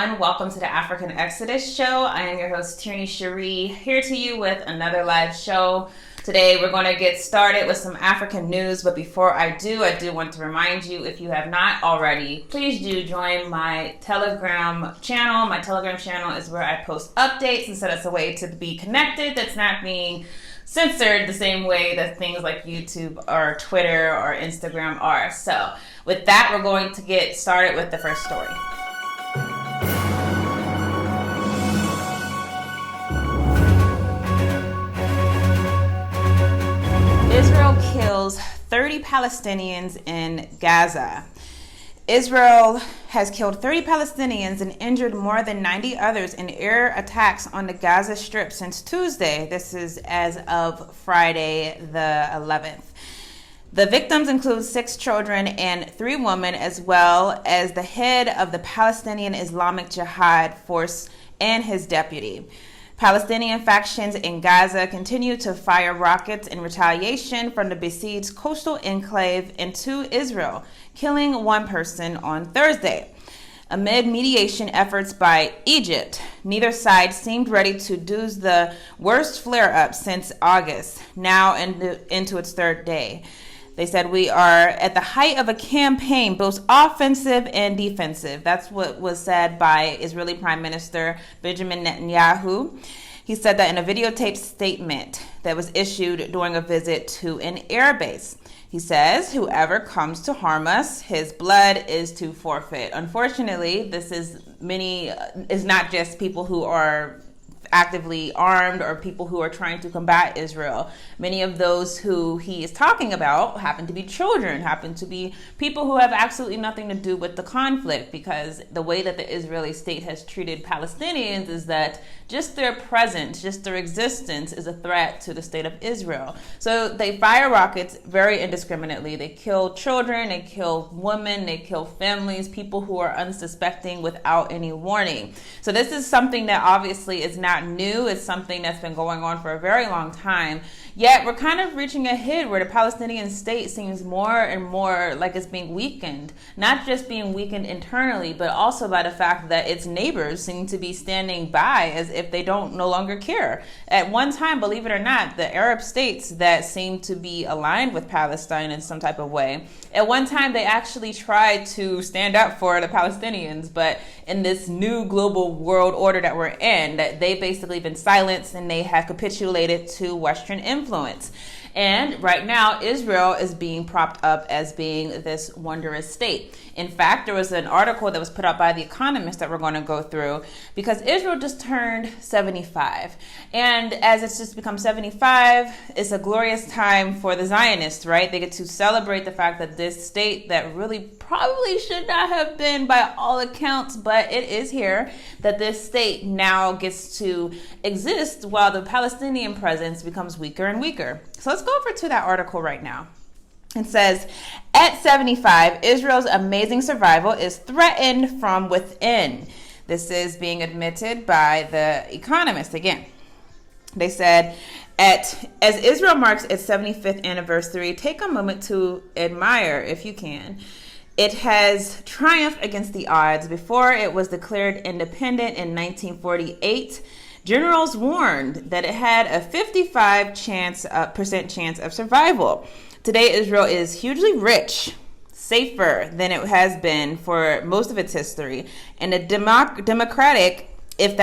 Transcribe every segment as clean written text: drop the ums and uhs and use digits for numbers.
everyone. Welcome to the African Exodus show. I am your host, Tierney Cherie, here to you with another live show. Today, we're going to get started with some African news, but before I do want to remind you, if you have not already, please do join my Telegram channel. My Telegram channel is where I post updates and so that's a way to be connected that's not being censored the same way that things like YouTube or Twitter or Instagram are. So with that, we're going to get started with the first story. Israel kills 30 Palestinians in Gaza. Israel has killed 30 Palestinians and injured more than 90 others in air attacks on the Gaza Strip since Tuesday. This is as of Friday the 11th. The victims include 6 children and 3 women, as well as the head of the Palestinian Islamic Jihad force and his deputy. Palestinian factions in Gaza continue to fire rockets in retaliation from the besieged coastal enclave into Israel, killing 1 person on Thursday. Amid mediation efforts by Egypt, neither side seemed ready to do the worst flare-up since August, now into its 3rd day. They said, "We are at the height of a campaign, both offensive and defensive." That's what was said by Israeli Prime Minister Benjamin Netanyahu. He said that in a videotaped statement that was issued during a visit to an air base. He says, "Whoever comes to harm us, his blood is to forfeit." Unfortunately, this is not just people who are actively armed or people who are trying to combat Israel. Many of those who he is talking about happen to be children, happen to be people who have absolutely nothing to do with the conflict, because the way that the Israeli state has treated Palestinians is that just their presence, just their existence is a threat to the state of Israel. So they fire rockets very indiscriminately. They kill children, they kill women, they kill families, people who are unsuspecting without any warning. So this is something that obviously is not new. It's something that's been going on for a very long time. Yet we're kind of reaching a hit where the Palestinian state seems more and more like it's being weakened, not just being weakened internally, but also by the fact that its neighbors seem to be standing by as if they don't no longer care. At one time, believe it or not, the Arab states that seem to be aligned with Palestine in some type of way, at one time they actually tried to stand up for the Palestinians, but in this new global world order that we're in, that they've basically been silenced and they have capitulated to Western influence. And right now, Israel is being propped up as being this wondrous state. In fact, there was an article that was put out by the Economist that we're going to go through, because Israel just turned 75. And as it's just become 75, it's a glorious time for the Zionists, right? They get to celebrate the fact that this state that really probably should not have been by all accounts, but it is here, that this state now gets to exist while the Palestinian presence becomes weaker and weaker. So let's go over to that article right now. It says, at 75, Israel's amazing survival is threatened from within. This is being admitted by the Economist again. They said, as Israel marks its 75th anniversary, take a moment to admire, if you can. It has triumphed against the odds. Before it was declared independent in 1948, generals warned that it had a 55% chance of survival. Today, Israel is hugely rich, safer than it has been for most of its history, and a democratic, if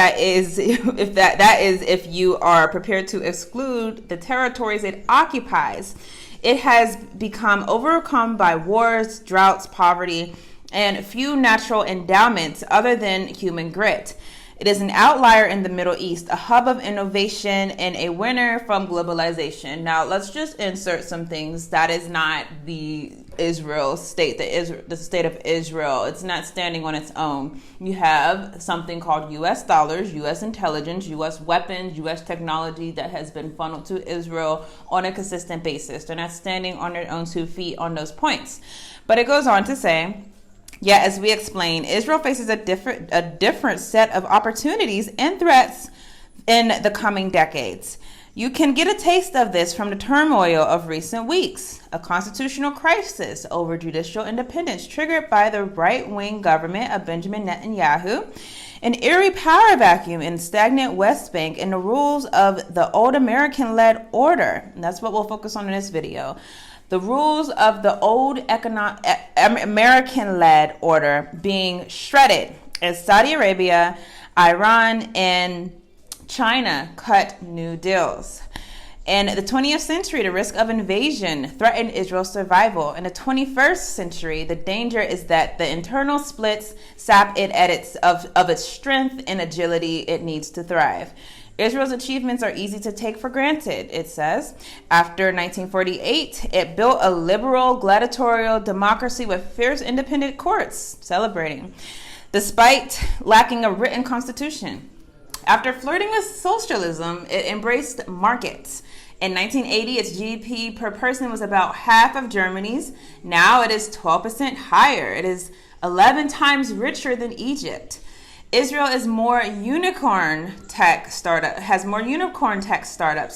you are prepared to exclude the territories it occupies. It has become overcome by wars, droughts, poverty, and few natural endowments other than human grit. It is an outlier in the Middle East, a hub of innovation, and a winner from globalization. Now, let's just insert some things. That is not the Israel state, the state of Israel. It's not standing on its own. You have something called U.S. dollars, U.S. intelligence, U.S. weapons, U.S. technology that has been funneled to Israel on a consistent basis. They're not standing on their own 2 feet on those points. But it goes on to say, yet, as we explained, Israel faces a different set of opportunities and threats in the coming decades. You can get a taste of this from the turmoil of recent weeks. A constitutional crisis over judicial independence triggered by the right-wing government of Benjamin Netanyahu, an eerie power vacuum in stagnant West Bank, and the rules of the old American-led order. And that's what we'll focus on in this video. The rules of the old American-led order being shredded as Saudi Arabia, Iran, and China cut new deals. In the 20th century, the risk of invasion threatened Israel's survival. In the 21st century, the danger is that the internal splits sap it at its strength and agility it needs to thrive. Israel's achievements are easy to take for granted, it says. After 1948, it built a liberal, gladiatorial democracy with fierce independent courts, celebrating, despite lacking a written constitution. After flirting with socialism, it embraced markets. In 1980, its GDP per person was about half of Germany's. Now it is 12% higher. It is 11 times richer than Egypt. Israel has more unicorn tech startups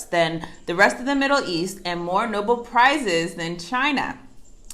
than the rest of the Middle East and more Nobel Prizes than China.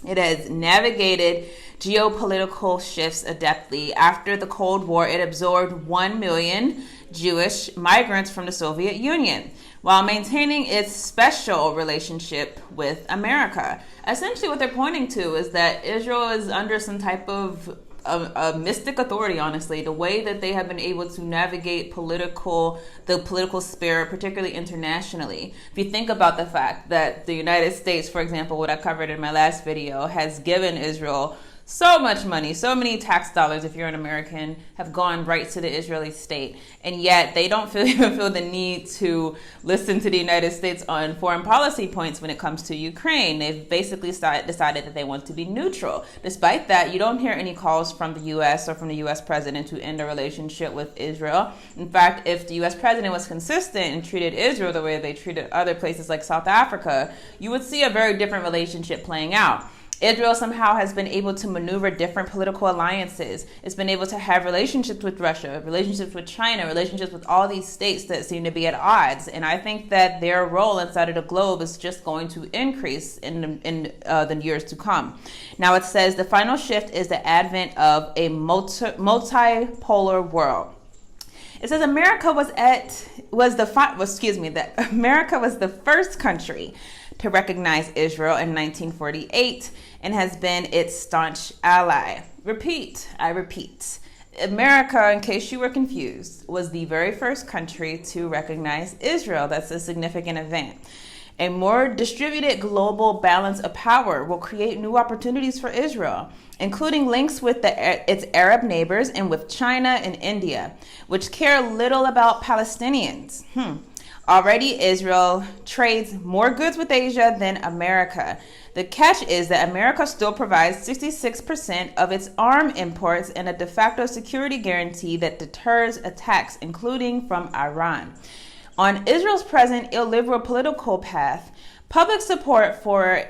It has navigated geopolitical shifts adeptly. After the Cold War, it absorbed 1 million Jewish migrants from the Soviet Union while maintaining its special relationship with America. Essentially, what they're pointing to is that Israel is under some type of a mystic authority, honestly. The way that they have been able to navigate the political sphere, particularly internationally. If you think about the fact that the United States, for example, what I covered in my last video, has given Israel so much money, so many tax dollars, if you're an American, have gone right to the Israeli state. And yet they don't even feel the need to listen to the United States on foreign policy points when it comes to Ukraine. They've basically decided that they want to be neutral. Despite that, you don't hear any calls from the U.S. or from the U.S. president to end a relationship with Israel. In fact, if the U.S. president was consistent and treated Israel the way they treated other places like South Africa, you would see a very different relationship playing out. Israel somehow has been able to maneuver different political alliances. It's been able to have relationships with Russia, relationships with China, relationships with all these states that seem to be at odds. And I think that their role inside of the globe is just going to increase in the years to come. Now it says the final shift is the advent of a multipolar world. It says America was the first country to recognize Israel in 1948 and has been its staunch ally. I repeat. America, in case you were confused, was the very first country to recognize Israel. That's a significant event. A more distributed global balance of power will create new opportunities for Israel, including links with its Arab neighbors and with China and India, which care little about Palestinians. Already, Israel trades more goods with Asia than America. The catch is that America still provides 66% of its arms imports and a de facto security guarantee that deters attacks, including from Iran. On Israel's present illiberal political path, public support for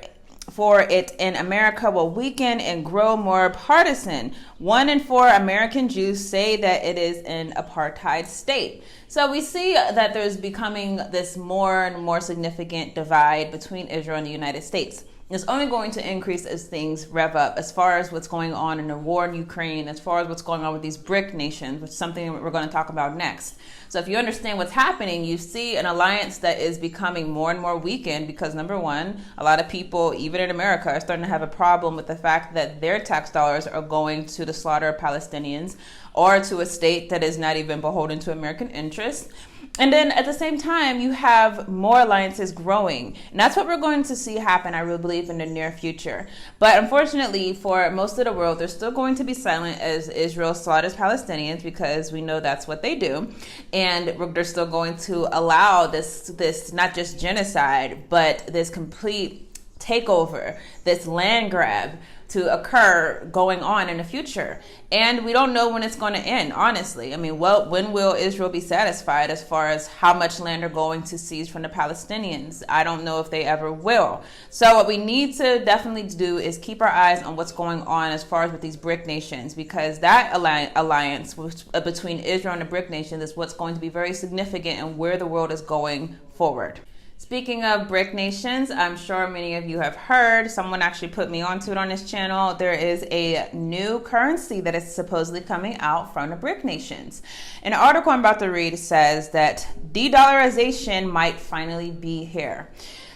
it in America will weaken and grow more partisan. 1 in 4 American Jews say that it is an apartheid state. So we see that there's becoming this more and more significant divide between Israel and the United States. It's only going to increase as things rev up, as far as what's going on in the war in Ukraine, as far as what's going on with these BRICS nations, which is something we're going to talk about next. So if you understand what's happening, you see an alliance that is becoming more and more weakened because, number one, a lot of people, even in America, are starting to have a problem with the fact that their tax dollars are going to the slaughter of Palestinians or to a state that is not even beholden to American interests. And then at the same time, you have more alliances growing. And that's what we're going to see happen, I really believe, in the near future. But unfortunately, for most of the world, they're still going to be silent as Israel slaughters Palestinians because we know that's what they do. And they're still going to allow this not just genocide, but this complete takeover, this land grab to occur going on in the future. And we don't know when it's going to end, honestly. I mean, well, when will Israel be satisfied as far as how much land they're going to seize from the Palestinians? I don't know if they ever will. So what we need to definitely do is keep our eyes on what's going on as far as with these BRIC nations, because that alliance between Israel and the BRIC nations is what's going to be very significant in where the world is going forward. Speaking of BRIC nations, I'm sure many of you have heard, someone actually put me onto it on this channel, there is a new currency that is supposedly coming out from the BRIC nations. An article I'm about to read says that de-dollarization might finally be here.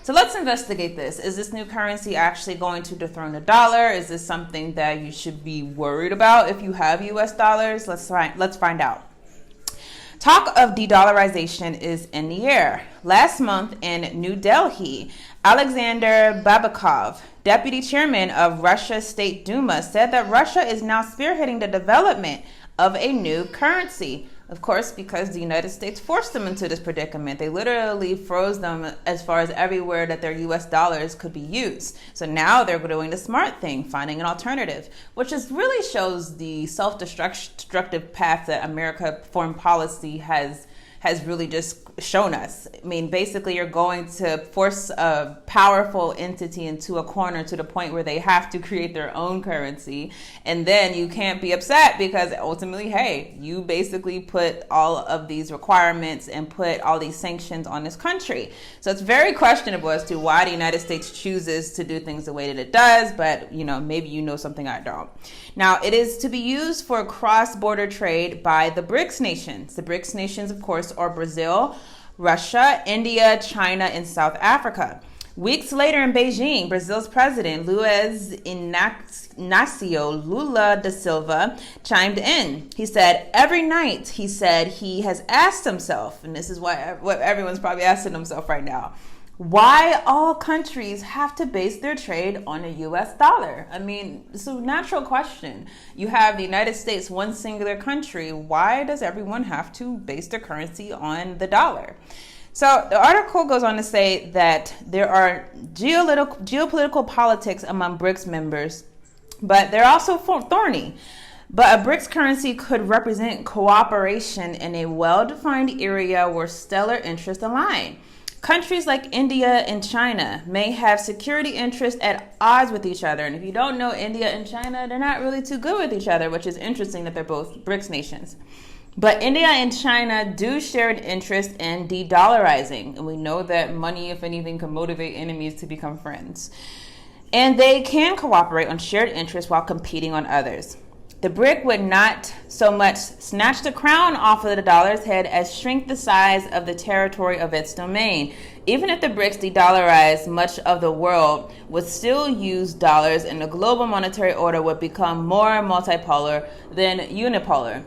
So let's investigate this. Is this new currency actually going to dethrone the dollar? Is this something that you should be worried about if you have US dollars? Let's find out. Talk of de-dollarization is in the air. Last month in New Delhi, Alexander Babakov, deputy chairman of Russia's State Duma, said that Russia is now spearheading the development of a new currency. Of course, because the United States forced them into this predicament. They literally froze them as far as everywhere that their US dollars could be used. So now they're doing the smart thing, finding an alternative, which really shows the self-destructive path that America foreign policy has really just shown us. I mean, basically, you're going to force a powerful entity into a corner to the point where they have to create their own currency. And then you can't be upset because ultimately, hey, you basically put all of these requirements and put all these sanctions on this country. So it's very questionable as to why the United States chooses to do things the way that it does. But, maybe you know something I don't. Now, it is to be used for cross-border trade by the BRICS nations. The BRICS nations, of course, are Brazil, Russia, India, China, and South Africa. Weeks later in Beijing, Brazil's president, Luiz Inácio Lula da Silva, chimed in. He said, every night, he has asked himself, and this is what everyone's probably asking himself right now, why all countries have to base their trade on a US dollar? I mean, it's a natural question. You have the United States, one singular country. Why does everyone have to base their currency on the dollar? So the article goes on to say that there are geopolitical politics among BRICS members, but they're also thorny. But a BRICS currency could represent cooperation in a well-defined area where stellar interests align. Countries like India and China may have security interests at odds with each other. And if you don't know, India and China, they're not really too good with each other, which is interesting that they're both BRICS nations. But India and China do share an interest in de-dollarizing. And we know that money, if anything, can motivate enemies to become friends. And they can cooperate on shared interests while competing on others. The BRIC would not so much snatch the crown off of the dollar's head as shrink the size of the territory of its domain. Even if the BRICS de-dollarized, much of the world would still use dollars and the global monetary order would become more multipolar than unipolar.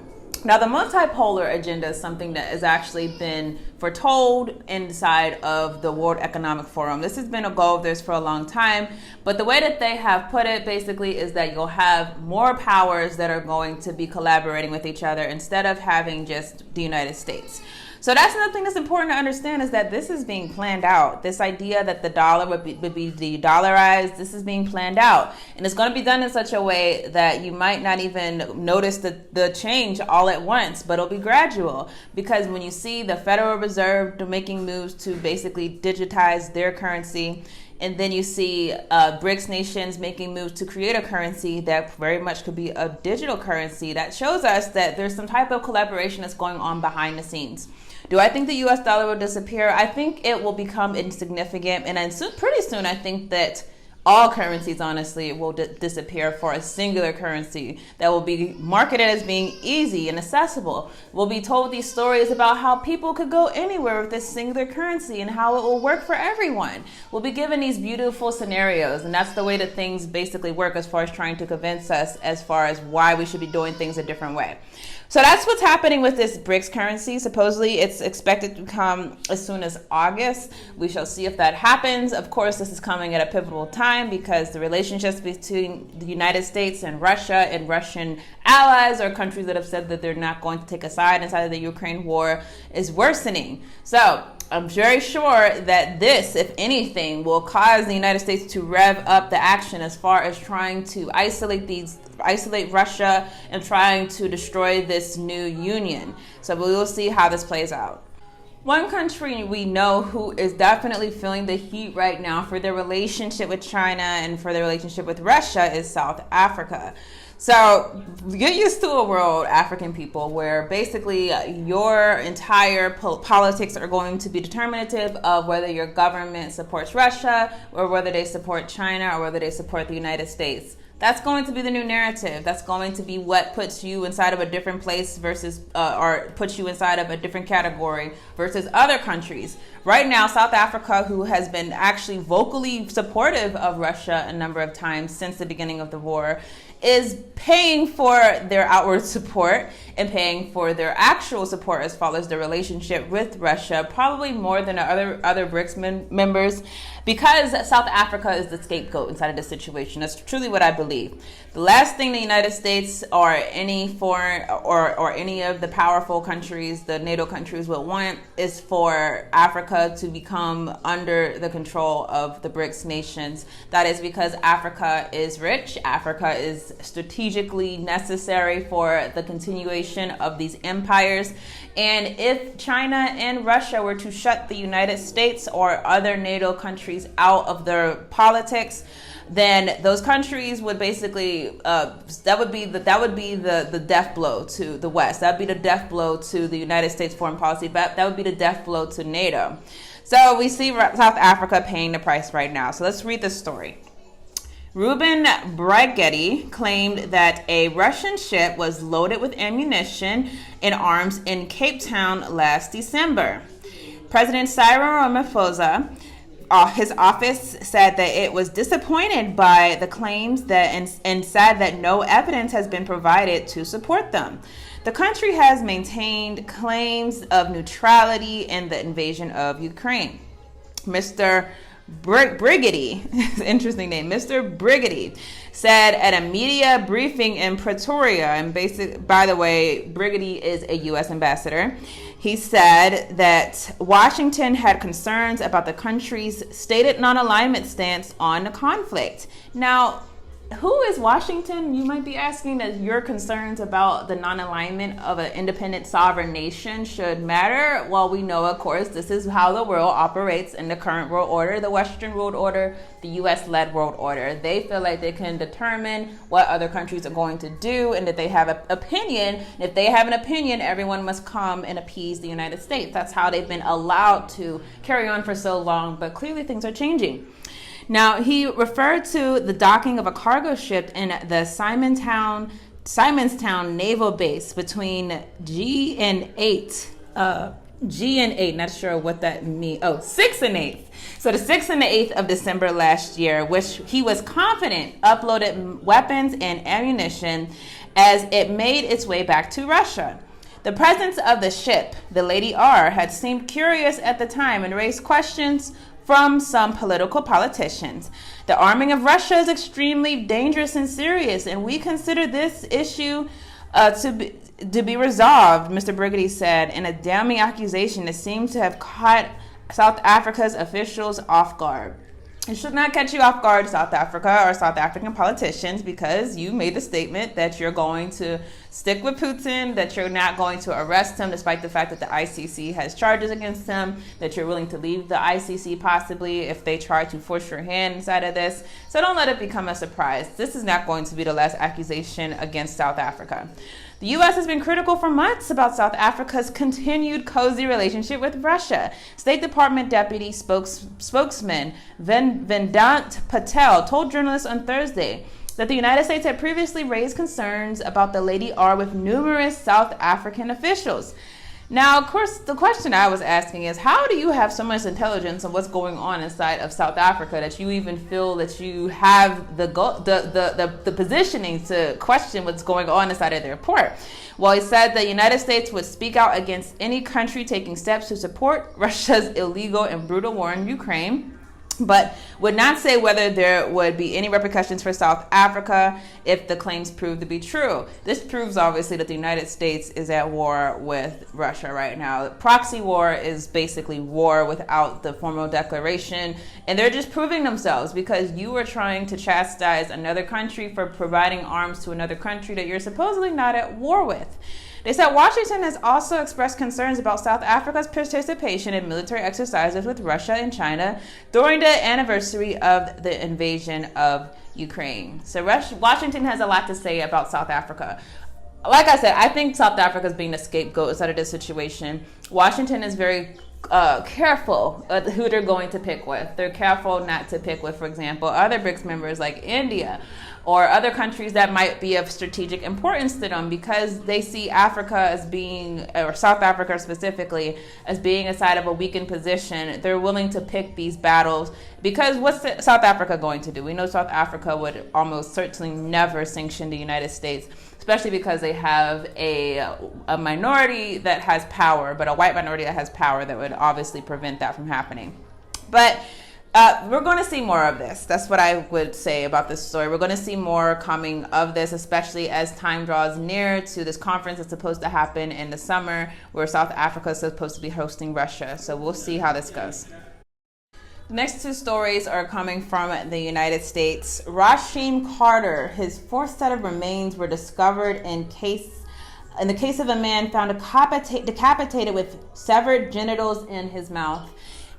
Now, the multipolar agenda is something that has actually been foretold inside of the World Economic Forum. This has been a goal of theirs for a long time, but the way that they have put it basically is that you'll have more powers that are going to be collaborating with each other instead of having just the United States. So that's another thing that's important to understand, is that this is being planned out. This idea that the dollar would be de-dollarized, this is being planned out. And it's going to be done in such a way that you might not even notice the change all at once, but it'll be gradual. Because when you see the Federal Reserve making moves to basically digitize their currency, and then you see BRICS nations making moves to create a currency that very much could be a digital currency, that shows us that there's some type of collaboration that's going on behind the scenes. Do I think the US dollar will disappear? I think it will become insignificant. And then pretty soon, I think that all currencies, honestly, will disappear for a singular currency that will be marketed as being easy and accessible. We'll be told these stories about how people could go anywhere with this singular currency and how it will work for everyone. We'll be given these beautiful scenarios, and that's the way that things basically work as far as trying to convince us as far as why we should be doing things a different way. So that's what's happening with this BRICS currency. Supposedly, it's expected to come as soon as August. We shall see if that happens. Of course, this is coming at a pivotal time because the relationships between the United States and Russia and Russian allies, or countries that have said that they're not going to take a side inside of the Ukraine war, is worsening. So I'm very sure that this, if anything, will cause the United States to rev up the action as far as trying to isolate Russia and trying to destroy this new union. So we will see how this plays out. One country we know who is definitely feeling the heat right now for their relationship with China and for their relationship with Russia is South Africa. So get used to a world, African people, where basically your entire politics are going to be determinative of whether your government supports Russia or whether they support China or whether they support the United States. That's going to be the new narrative. That's going to be what puts you inside of a different place versus, or puts you inside of a different category versus other countries. Right now, South Africa, who has been actually vocally supportive of Russia a number of times since the beginning of the war, is paying for their outward support and paying for their actual support as far as their relationship with Russia, probably more than other BRICS members, because South Africa is the scapegoat inside of this situation. That's truly what I believe. The last thing the United States or any foreign or any of the powerful countries, the NATO countries, would want is for Africa to become under the control of the BRICS nations. That is because Africa is rich. Africa is strategically necessary for the continuation of these empires. And if China and Russia were to shut the United States or other NATO countries out of their politics, then those countries would basically that would be the death blow to the West. That would be the death blow to the United States foreign policy. That would be the death blow to NATO. So we see South Africa paying the price right now. So let's read the story. Ruben Brigetti claimed that a Russian ship was loaded with ammunition and arms in Cape Town last December. President Cyril Ramaphosa, his office said that it was disappointed by the claims and said that no evidence has been provided to support them. The country has maintained claims of neutrality in the invasion of Ukraine. Mr. Brigetti, interesting name, Mr. Brigetti said at a media briefing in Pretoria, and by the way, Brigetti is a U.S. ambassador. He said that Washington had concerns about the country's stated non-alignment stance on the conflict. Now, who is Washington? You might be asking that your concerns about the non-alignment of an independent sovereign nation should matter. Well, we know, of course, this is how the world operates in the current world order, the Western world order, the U.S.-led world order. They feel like they can determine what other countries are going to do and that they have an opinion. And if they have an opinion, everyone must come and appease the United States. That's how they've been allowed to carry on for so long, but clearly things are changing. Now, he referred to the docking of a cargo ship in the Simonstown Naval Base between G and 8, not sure what that means. 6 and 8. So the 6th and the 8th of December last year, which he was confident uploaded weapons and ammunition as it made its way back to Russia. The presence of the ship, the Lady R, had seemed curious at the time and raised questions from some political politicians. The arming of Russia is extremely dangerous and serious, and we consider this issue to be resolved, Mr. Brigetti said, in a damning accusation that seems to have caught South Africa's officials off guard. It should not catch you off guard, South Africa or South African politicians, because you made the statement that you're going to stick with Putin, that you're not going to arrest him despite the fact that the ICC has charges against him, that you're willing to leave the ICC possibly if they try to force your hand inside of this. So don't let it become a surprise. This is not going to be the last accusation against South Africa. The U.S. has been critical for months about South Africa's continued cozy relationship with Russia. State Department Deputy Spokesman Vedant Patel told journalists on Thursday that the United States had previously raised concerns about the Lady R with numerous South African officials. Now, of course, the question I was asking is, how do you have so much intelligence on what's going on inside of South Africa that you even feel that you have the positioning to question what's going on inside of their port? Well, he said the United States would speak out against any country taking steps to support Russia's illegal and brutal war in Ukraine. but would not say whether there would be any repercussions for South Africa if the claims prove to be true. This proves, obviously, that the United States is at war with Russia right now. Proxy war is basically war without the formal declaration, and they're just proving themselves because you are trying to chastise another country for providing arms to another country that you're supposedly not at war with. They said Washington has also expressed concerns about South Africa's participation in military exercises with Russia and China during the anniversary of the invasion of Ukraine. So Washington has a lot to say about South Africa. Like I said, I think South Africa is being the scapegoat out of this situation. Washington is very careful who they're going to pick with. They're careful not to pick with, for example, other BRICS members like India or other countries that might be of strategic importance to them because they see Africa as being, or South Africa specifically, as being a side of a weakened position. They're willing to pick these battles because what's South Africa going to do? We know South Africa would almost certainly never sanction the United States, especially because they have a minority that has power, but a white minority that has power that would obviously prevent that from happening. But we're going to see more of this. That's what I would say about this story. We're going to see more coming of this, especially as time draws near to this conference that's supposed to happen in the summer where South Africa is supposed to be hosting Russia. So we'll see how this goes. The next two stories are coming from the United States. Rasheem Carter, his fourth set of remains were discovered in the case of a man found decapitated with severed genitals in his mouth.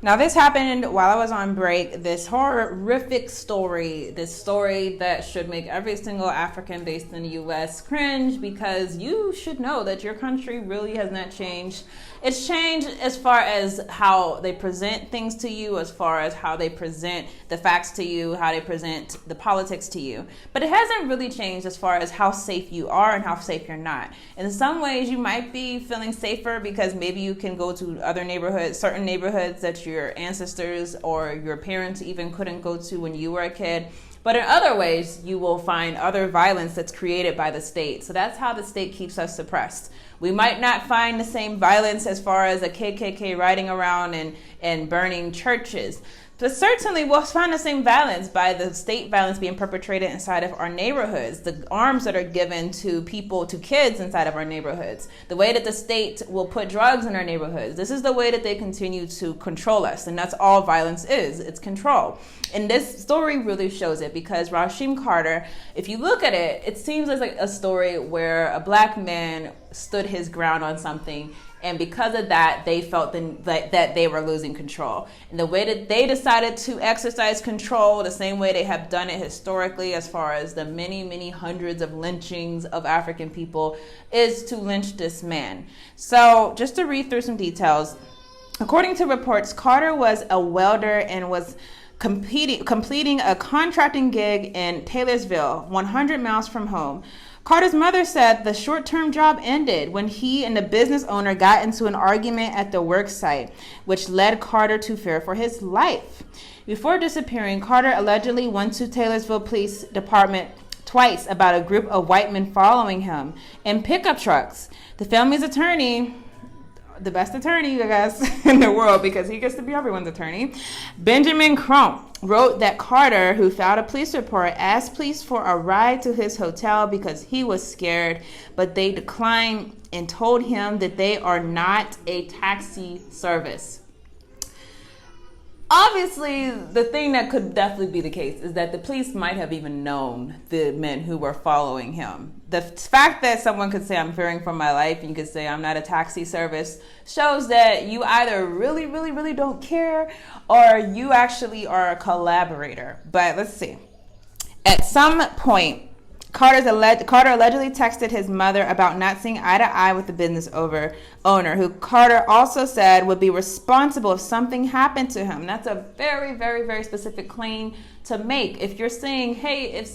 Now, this happened while I was on break. This horrific story, this story that should make every single African based in the U.S. cringe, because you should know that your country really has not changed. It's changed as far as how they present things to you, as far as how they present the facts to you, how they present the politics to you. But it hasn't really changed as far as how safe you are and how safe you're not. In some ways, you might be feeling safer because maybe you can go to other neighborhoods, certain neighborhoods that your ancestors or your parents even couldn't go to when you were a kid. But in other ways, you will find other violence that's created by the state. So that's how the state keeps us suppressed. We might not find the same violence as far as a KKK riding around and burning churches. But certainly we'll find the same violence by the state violence being perpetrated inside of our neighborhoods, the arms that are given to people, to kids inside of our neighborhoods, the way that the state will put drugs in our neighborhoods. This is the way that they continue to control us, and that's all violence is. It's control. And this story really shows it because Rasheem Carter, if you look at it, it seems like a story where a black man stood his ground on something, and because of that, they felt that they were losing control. And the way that they decided to exercise control, the same way they have done it historically as far as the many, many hundreds of lynchings of African people, is to lynch this man. So just to read through some details, according to reports, Carter was a welder and was completing a contracting gig in Taylorsville, 100 miles from home. Carter's mother said the short-term job ended when he and the business owner got into an argument at the work site, which led Carter to fear for his life. Before disappearing, Carter allegedly went to Taylorsville Police Department twice about a group of white men following him in pickup trucks. The family's attorney, the best attorney, I guess, in the world, because he gets to be everyone's attorney, Benjamin Crump, wrote that Carter, who filed a police report, asked police for a ride to his hotel because he was scared, but they declined and told him that they are not a taxi service. Obviously, the thing that could definitely be the case is that the police might have even known the men who were following him. The fact that someone could say, I'm fearing for my life, and you could say, I'm not a taxi service, shows that you either really, really, really don't care, or you actually are a collaborator. But let's see. At some point, Carter allegedly texted his mother about not seeing eye to eye with the business owner, who Carter also said would be responsible if something happened to him. That's a very, very, very specific claim to make. If you're saying, hey, if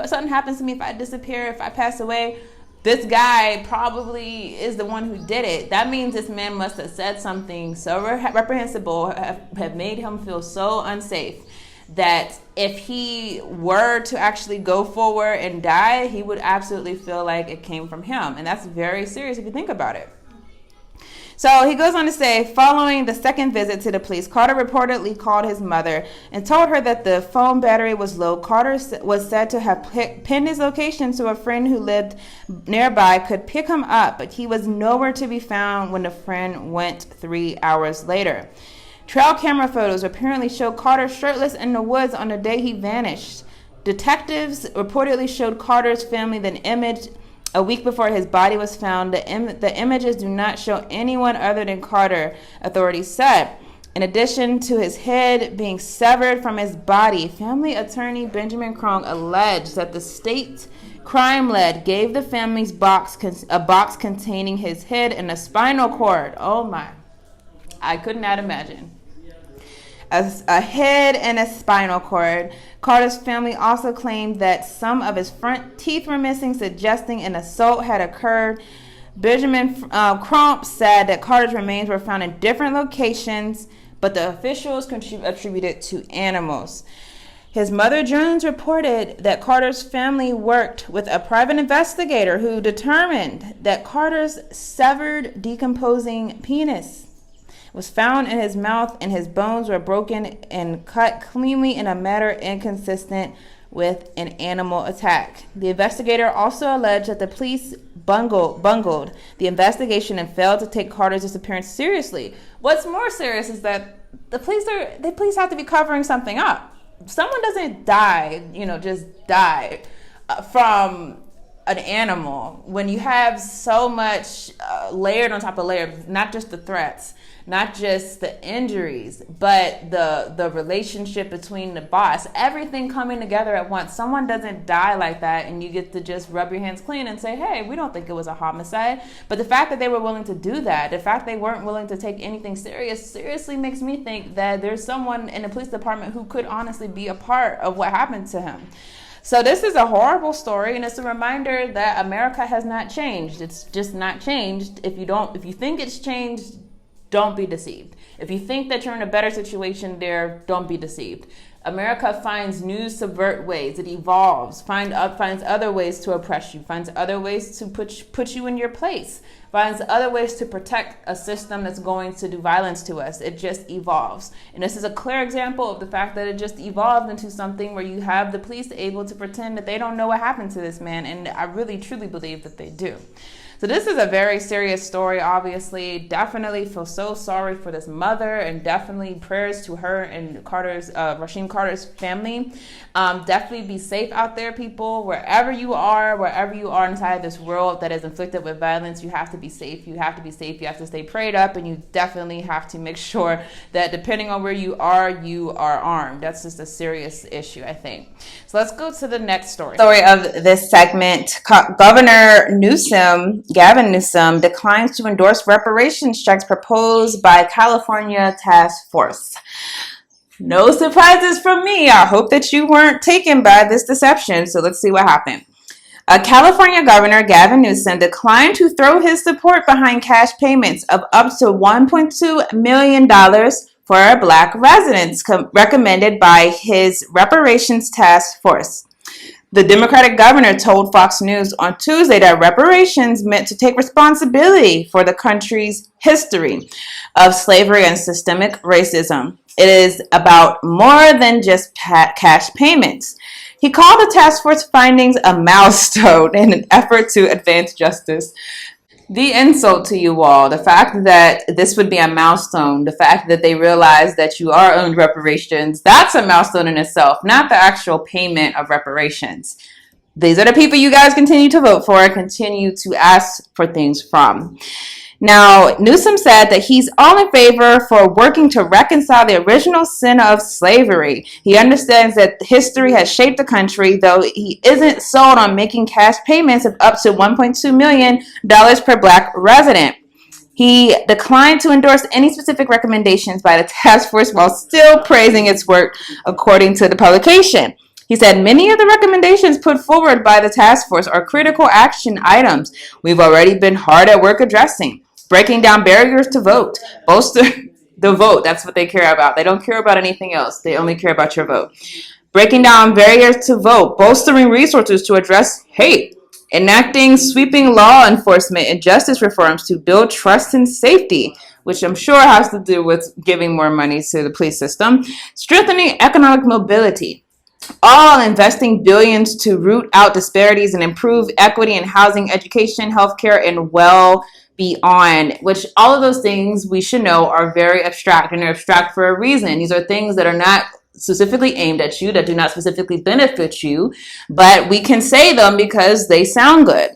something happens to me, if I disappear, if I pass away, this guy probably is the one who did it. That means this man must have said something so reprehensible, have made him feel so unsafe, that if he were to actually go forward and die, he would absolutely feel like it came from him. And that's very serious if you think about it. So he goes on to say, following the second visit to the police, Carter reportedly called his mother and told her that the phone battery was low. Carter was said to have pinned his location so a friend who lived nearby could pick him up, but he was nowhere to be found when the friend went 3 hours later. Trail camera photos apparently show Carter shirtless in the woods on the day he vanished. Detectives reportedly showed Carter's family the image a week before his body was found. The images do not show anyone other than Carter, authorities said. In addition to his head being severed from his body, family attorney Benjamin Crone alleged that the state crime lab gave the family's a box containing his head and a spinal cord. Oh my, I could not imagine. A head and a spinal cord. Carter's family also claimed that some of his front teeth were missing, suggesting an assault had occurred. Benjamin Crump said that Carter's remains were found in different locations, but the officials attributed to animals. His mother, Jones, reported that Carter's family worked with a private investigator who determined that Carter's severed, decomposing penis was found in his mouth, and his bones were broken and cut cleanly in a manner inconsistent with an animal attack. The investigator also alleged that the police bungled the investigation and failed to take Carter's disappearance seriously. What's more serious is that the police have to be covering something up. Someone doesn't die, just die from an animal when you have so much layered on top of layered, not just the threats, not just the injuries, but the relationship between the boss, everything coming together at once. Someone doesn't die like that and you get to just rub your hands clean and say, hey, we don't think it was a homicide. But the fact that they were willing to do that, the fact they weren't willing to take anything seriously makes me think that there's someone in the police department who could honestly be a part of what happened to him. So this is a horrible story, and it's a reminder that America has not changed. It's just not changed. If you think it's changed, don't be deceived. If you think that you're in a better situation there, don't be deceived. America finds new subvert ways. It evolves, finds other ways to oppress you, finds other ways to put you in your place, finds other ways to protect a system that's going to do violence to us. It just evolves. And this is a clear example of the fact that it just evolved into something where you have the police able to pretend that they don't know what happened to this man. And I really, truly believe that they do. So this is a very serious story, obviously. Definitely feel so sorry for this mother, and definitely prayers to her and Rasheem Carter's family. Definitely be safe out there, people. Wherever you are inside this world that is inflicted with violence, you have to be safe. You have to be safe. You have to stay prayed up, and you definitely have to make sure that depending on where you are armed. That's just a serious issue, I think. So let's go to the next story. Story of this segment: Gavin Newsom declines to endorse reparations checks proposed by California task force. No surprises from me. I hope that you weren't taken by this deception. So let's see what happened. California Governor Gavin Newsom declined to throw his support behind cash payments of up to $1.2 million for Black residents recommended by his reparations task force. The Democratic governor told Fox News on Tuesday that reparations meant to take responsibility for the country's history of slavery and systemic racism. It is about more than just cash payments. He called the task force findings a milestone in an effort to advance justice. The insult to you all, the fact that this would be a milestone, the fact that they realize that you are owed reparations, that's a milestone in itself, not the actual payment of reparations. These are the people you guys continue to vote for, continue to ask for things from. Now, Newsom said that he's all in favor for working to reconcile the original sin of slavery. He understands that history has shaped the country, though he isn't sold on making cash payments of up to $1.2 million per Black resident. He declined to endorse any specific recommendations by the task force while still praising its work, according to the publication. He said, many of the recommendations put forward by the task force are critical action items we've already been hard at work addressing. Breaking down barriers to vote, bolster the vote. That's what they care about. They don't care about anything else. They only care about your vote. Breaking down barriers to vote, bolstering resources to address hate enacting sweeping law enforcement and justice reforms to build trust and safety, which I'm sure has to do with giving more money to the police system, strengthening economic mobility, all investing billions to root out disparities and improve equity in housing, education, healthcare, and well beyond, which all of those things we should know are very abstract, and they're abstract for a reason. These are things that are not specifically aimed at you, that do not specifically benefit you, but we can say them because they sound good.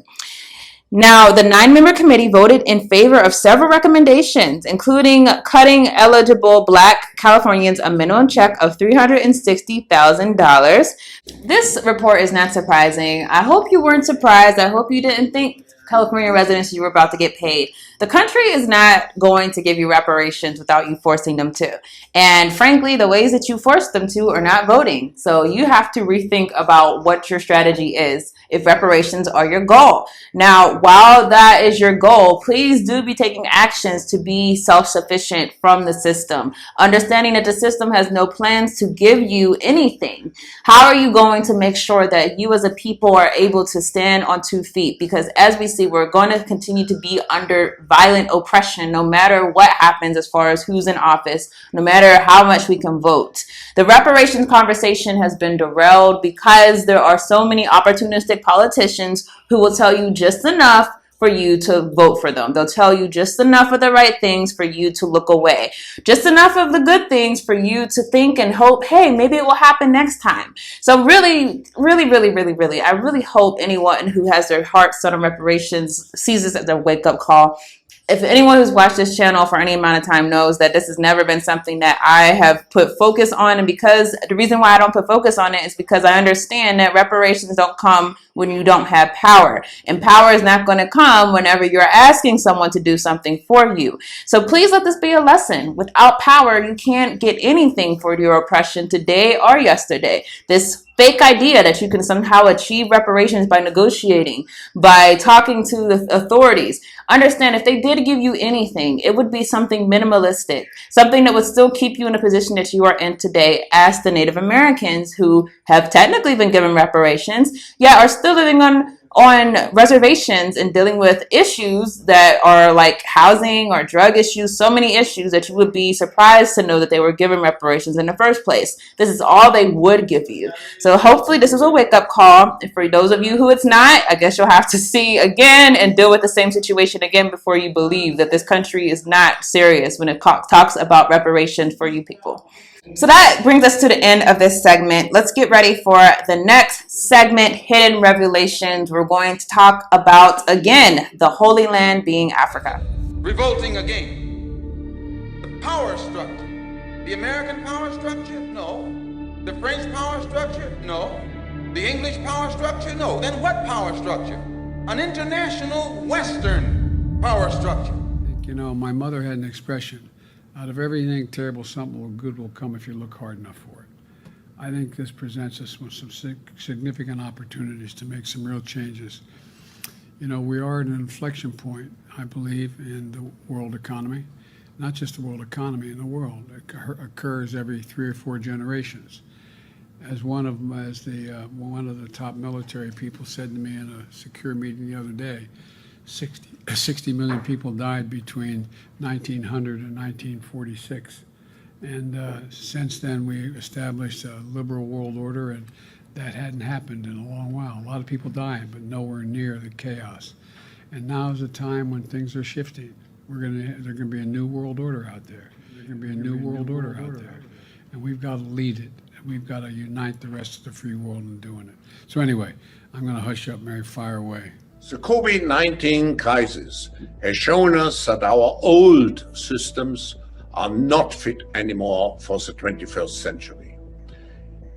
Now, the 9-member committee voted in favor of several recommendations, including cutting eligible Black Californians a minimum check of $360,000. This report is not surprising. I hope you weren't surprised. I hope you didn't think California residents you were about to get paid. The country is not going to give you reparations without you forcing them to. And frankly, the ways that you force them to are not voting. So you have to rethink about what your strategy is if reparations are your goal. Now, while that is your goal, please do be taking actions to be self-sufficient from the system, understanding that the system has no plans to give you anything. How are you going to make sure that you as a people are able to stand on 2 feet? Because as we see, we're going to continue to be under violent oppression no matter what happens as far as who's in office, no matter how much we can vote. The reparations conversation has been derailed because there are so many opportunistic politicians who will tell you just enough for you to vote for them. They'll tell you just enough of the right things for you to look away. Just enough of the good things for you to think and hope, hey, maybe it will happen next time. So really, I really hope anyone who has their heart set on reparations sees this as a wake-up call. If anyone who's watched this channel for any amount of time knows that this has never been something that I have put focus on, and because the reason why I don't put focus on it is because I understand that reparations don't come when you don't have power, and power is not going to come whenever you're asking someone to do something for you. So please let this be a lesson. Without power, you can't get anything for your oppression today or yesterday. This fake idea that you can somehow achieve reparations by negotiating, by talking to the authorities. Understand, if they did give you anything, it would be something minimalistic, something that would still keep you in the position that you are in today as the Native Americans who have technically been given reparations, yet are still living on reservations and dealing with issues that are like housing or drug issues, so many issues that you would be surprised to know that they were given reparations in the first place. This is all they would give you. So hopefully this is a wake-up call. And for those of you who it's not, I guess you'll have to see again and deal with the same situation again before you believe that this country is not serious when it talks about reparations for you people. So that brings us to the end of this segment. Let's get ready for the next segment, Hidden Revelations. We're going to talk about, again, the Holy Land being Africa. Revolting again. The power structure. The American power structure? No. The French power structure? No. The English power structure? No. Then what power structure? An international Western power structure. You know, my mother had an expression: out of everything terrible, something good will come if you look hard enough for it. I think this presents us with some significant opportunities to make some real changes. You know, we are at an inflection point, I believe, in the world economy. Not just the world economy, in the world. It occurs every 3 or 4 generations. As one of the top military people said to me in a secure meeting the other day, 60 million people died between 1900 and 1946. And since then, we established a liberal world order, and that hadn't happened in a long while. A lot of people dying, but nowhere near the chaos. And now is a time when things are shifting. There's going to be a new world order out there. There's going to be a new world order out there. And we've got to lead it. We've got to unite the rest of the free world in doing it. So anyway, I'm going to hush up, Mary, fire away. The COVID-19 crisis has shown us that our old systems are not fit anymore for the 21st century.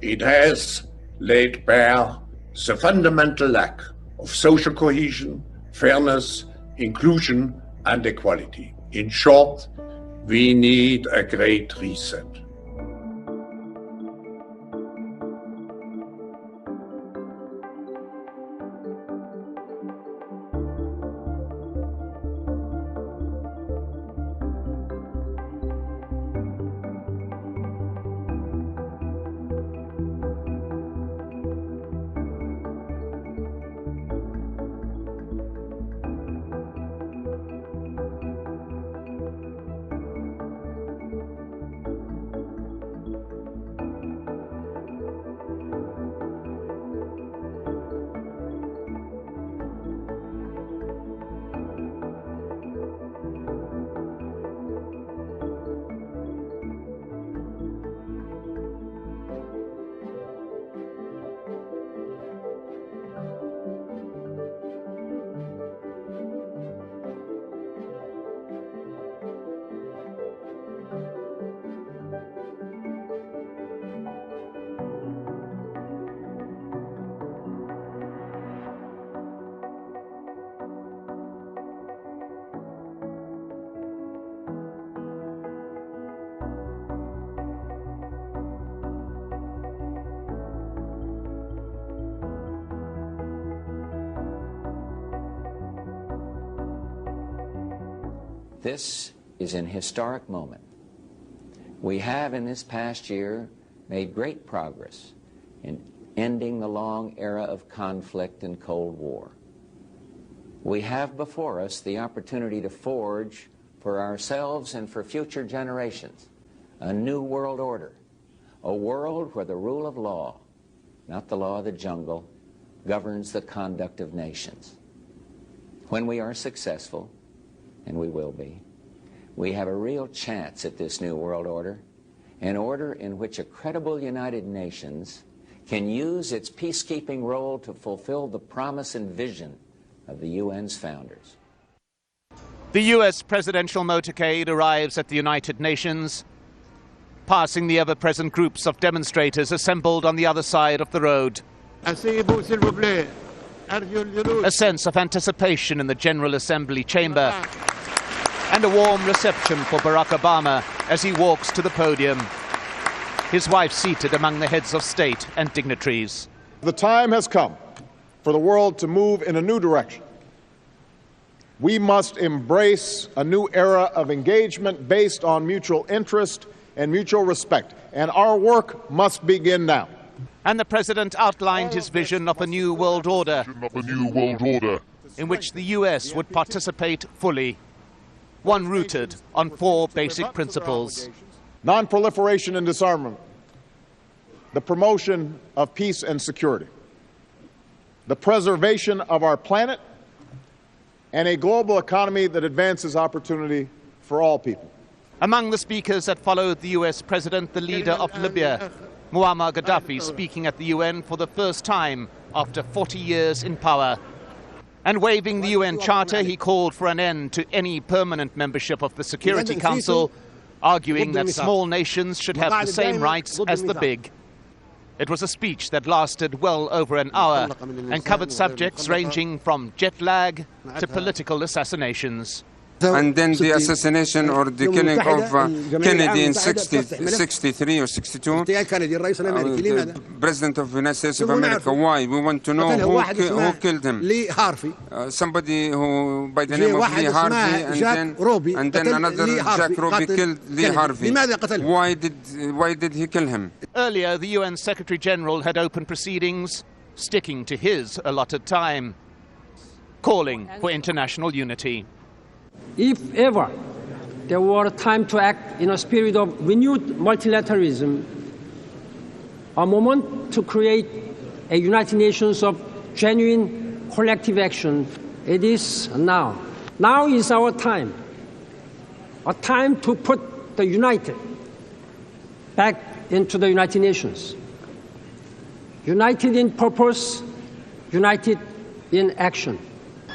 It has laid bare the fundamental lack of social cohesion, fairness, inclusion, and equality. In short, we need a great reset. This is an historic moment. We have in this past year made great progress in ending the long era of conflict and Cold War. We have before us the opportunity to forge for ourselves and for future generations a new world order, a world where the rule of law, not the law of the jungle, governs the conduct of nations. When we are successful, and we will be, we have a real chance at this new world order, an order in which a credible United Nations can use its peacekeeping role to fulfill the promise and vision of the UN's founders. The US presidential motorcade arrives at the United Nations, passing the ever-present groups of demonstrators assembled on the other side of the road. A sense of anticipation in the General Assembly chamber, and a warm reception for Barack Obama as he walks to the podium, his wife seated among the heads of state and dignitaries. The time has come for the world to move in a new direction. We must embrace a new era of engagement based on mutual interest and mutual respect, and our work must begin now. And the president outlined his vision of a new world order, in which the US would participate fully, one rooted on 4 basic principles: non-proliferation and disarmament, the promotion of peace and security, the preservation of our planet, and a global economy that advances opportunity for all people. Among the speakers that followed the US president, the leader of Libya, Muammar Gaddafi, speaking at the UN for the first time after 40 years in power. And waving the UN Charter, he called for an end to any permanent membership of the Security Council, arguing that small nations should have the same rights as the big. It was a speech that lasted well over an hour and covered subjects ranging from jet lag to political assassinations. And then the assassination or the killing of Kennedy in 63 or 62, the President of the United States of America. Why? We want to know who killed him. Somebody who by the name of Lee Harvey, and then another Jack Ruby killed Lee Harvey. Why did he kill him? Earlier, the UN Secretary General had opened proceedings, sticking to his allotted time, calling for international unity. If ever there were a time to act in a spirit of renewed multilateralism, a moment to create a United Nations of genuine collective action, it is now. Now is our time, a time to put the united back into the United Nations. United in purpose, united in action.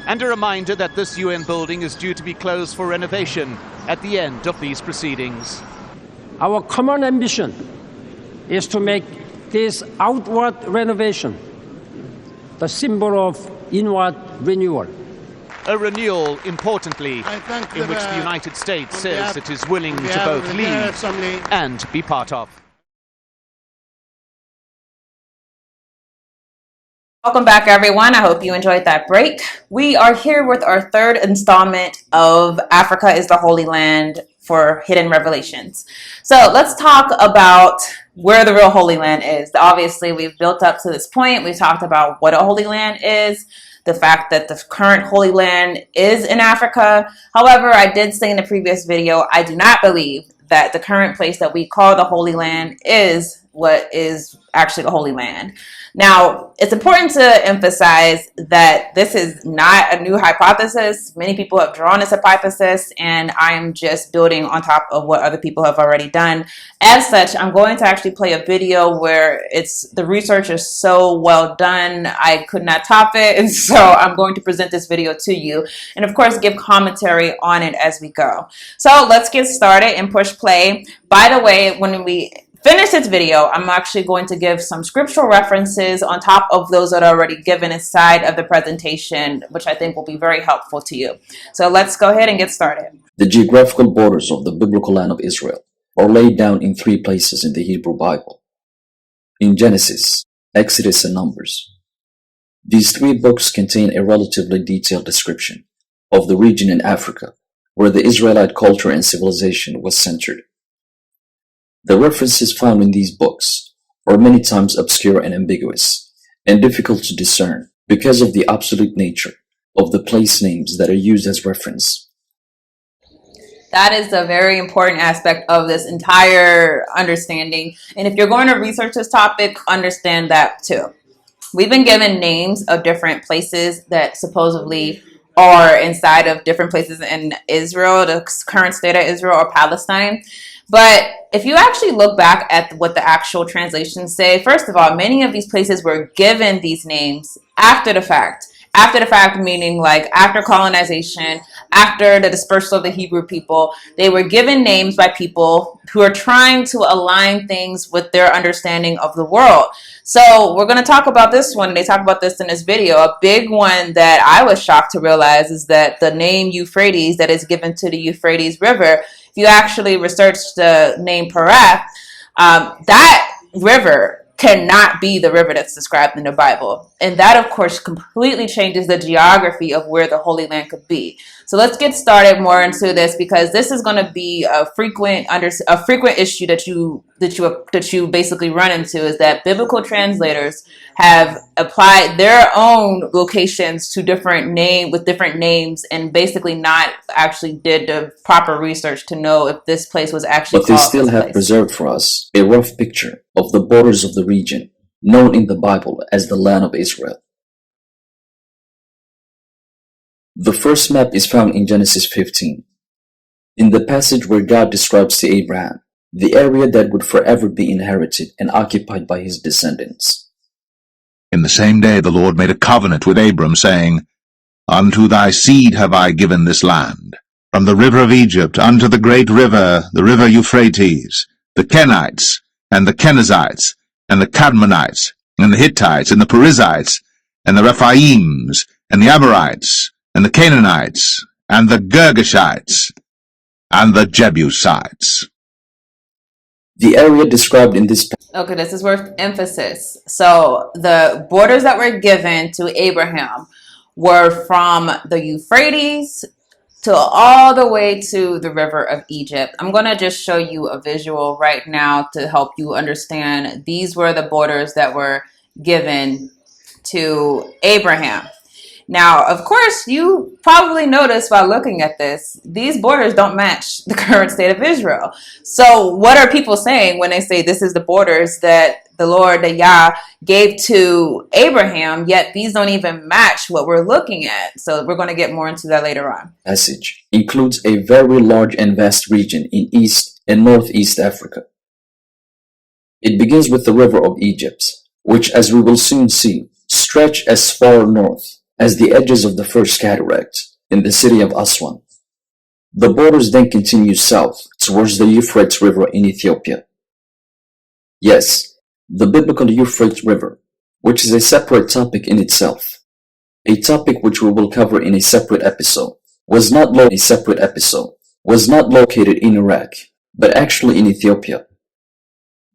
And a reminder that this UN building is due to be closed for renovation at the end of these proceedings. Our common ambition is to make this outward renovation the symbol of inward renewal. A renewal, importantly, in which the United States says it is willing to both lead and be part of. Welcome back, everyone. I hope you enjoyed that break. We are here with our 3rd installment of Africa is the Holy Land for Hidden Revelations. So let's talk about where the real Holy Land is. Obviously, we've built up to this point. We talked about what a Holy Land is, the fact that the current Holy Land is in Africa. However, I did say in the previous video, I do not believe that the current place that we call the Holy Land is what is actually the Holy Land. Now, it's important to emphasize that this is not a new hypothesis. Many people have drawn this hypothesis, and I'm just building on top of what other people have already done. As such, I'm going to actually play a video where the research is so well done, I could not top it, and so I'm going to present this video to you, and of course, give commentary on it as we go. So let's get started and push play. By the way, when we finish this video, I'm actually going to give some scriptural references on top of those that are already given inside of the presentation, which I think will be very helpful to you. So let's go ahead and get started. The geographical borders of the biblical land of Israel are laid down in 3 places in the Hebrew Bible: in Genesis, Exodus, and Numbers. These 3 books contain a relatively detailed description of the region in Africa where the Israelite culture and civilization was centered. The references found in these books are many times obscure and ambiguous, and difficult to discern because of the absolute nature of the place names that are used as reference. That is a very important aspect of this entire understanding. And if you're going to research this topic, understand that too. We've been given names of different places that supposedly are inside of different places in Israel, the current state of Israel or Palestine. But if you actually look back at what the actual translations say, first of all, many of these places were given these names after the fact. After the fact, meaning like after colonization, after the dispersal of the Hebrew people, they were given names by people who are trying to align things with their understanding of the world. So we're going to talk about this one. They talk about this in this video. A big one that I was shocked to realize is that the name Euphrates that is given to the Euphrates River, if you actually research the name Parath, that river cannot be the river that's described in the Bible. And that, of course, completely changes the geography of where the Holy Land could be. So let's get started more into this, because this is going to be a frequent issue that you basically run into, is that biblical translators have applied their own locations to different names and basically not actually did the proper research to know if this place was actually But they still have preserved for us a rough picture of the borders of the region known in the Bible as the land of Israel. The first map is found in Genesis 15, in the passage where God describes to Abraham the area that would forever be inherited and occupied by his descendants. In the same day the Lord made a covenant with Abram, saying, Unto thy seed have I given this land, from the river of Egypt unto the great river, the river Euphrates, the Kenites, and the Kenizzites, and the Cadmonites, and the Hittites, and the Perizzites, and the Rephaims, and the Amorites, and the Canaanites, and the Girgashites, and the Jebusites. The area described in this Okay, this is worth emphasis. So the borders that were given to Abraham were from the Euphrates to all the way to the river of Egypt. I'm going to just show you a visual right now to help you understand. These were the borders that were given to Abraham. Now, of course, you probably noticed while looking at this, these borders don't match the current state of Israel. So what are people saying when they say this is the borders that the Lord, that Yah, gave to Abraham, yet these don't even match what we're looking at? So we're going to get more into that later on. Passage includes a very large and vast region in East and Northeast Africa. It begins with the river of Egypt, which, as we will soon see, stretch as far north as the edges of the first cataract in the city of Aswan. The borders then continue south towards the Euphrates River in Ethiopia. Yes, the biblical Euphrates River, which is a separate topic in itself, a topic which we will cover in a separate episode, was not located in Iraq, but actually in Ethiopia.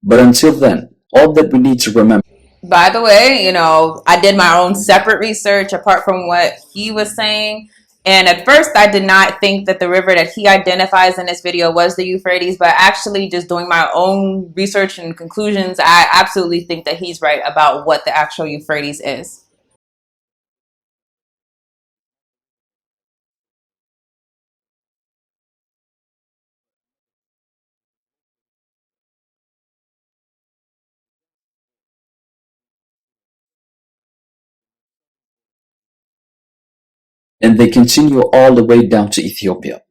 But until then, all that we need to remember. By the way, I did my own separate research apart from what he was saying. And at first, I did not think that the river that he identifies in this video was the Euphrates, but actually just doing my own research and conclusions, I absolutely think that he's right about what the actual Euphrates is. And they continue all the way down to Ethiopia.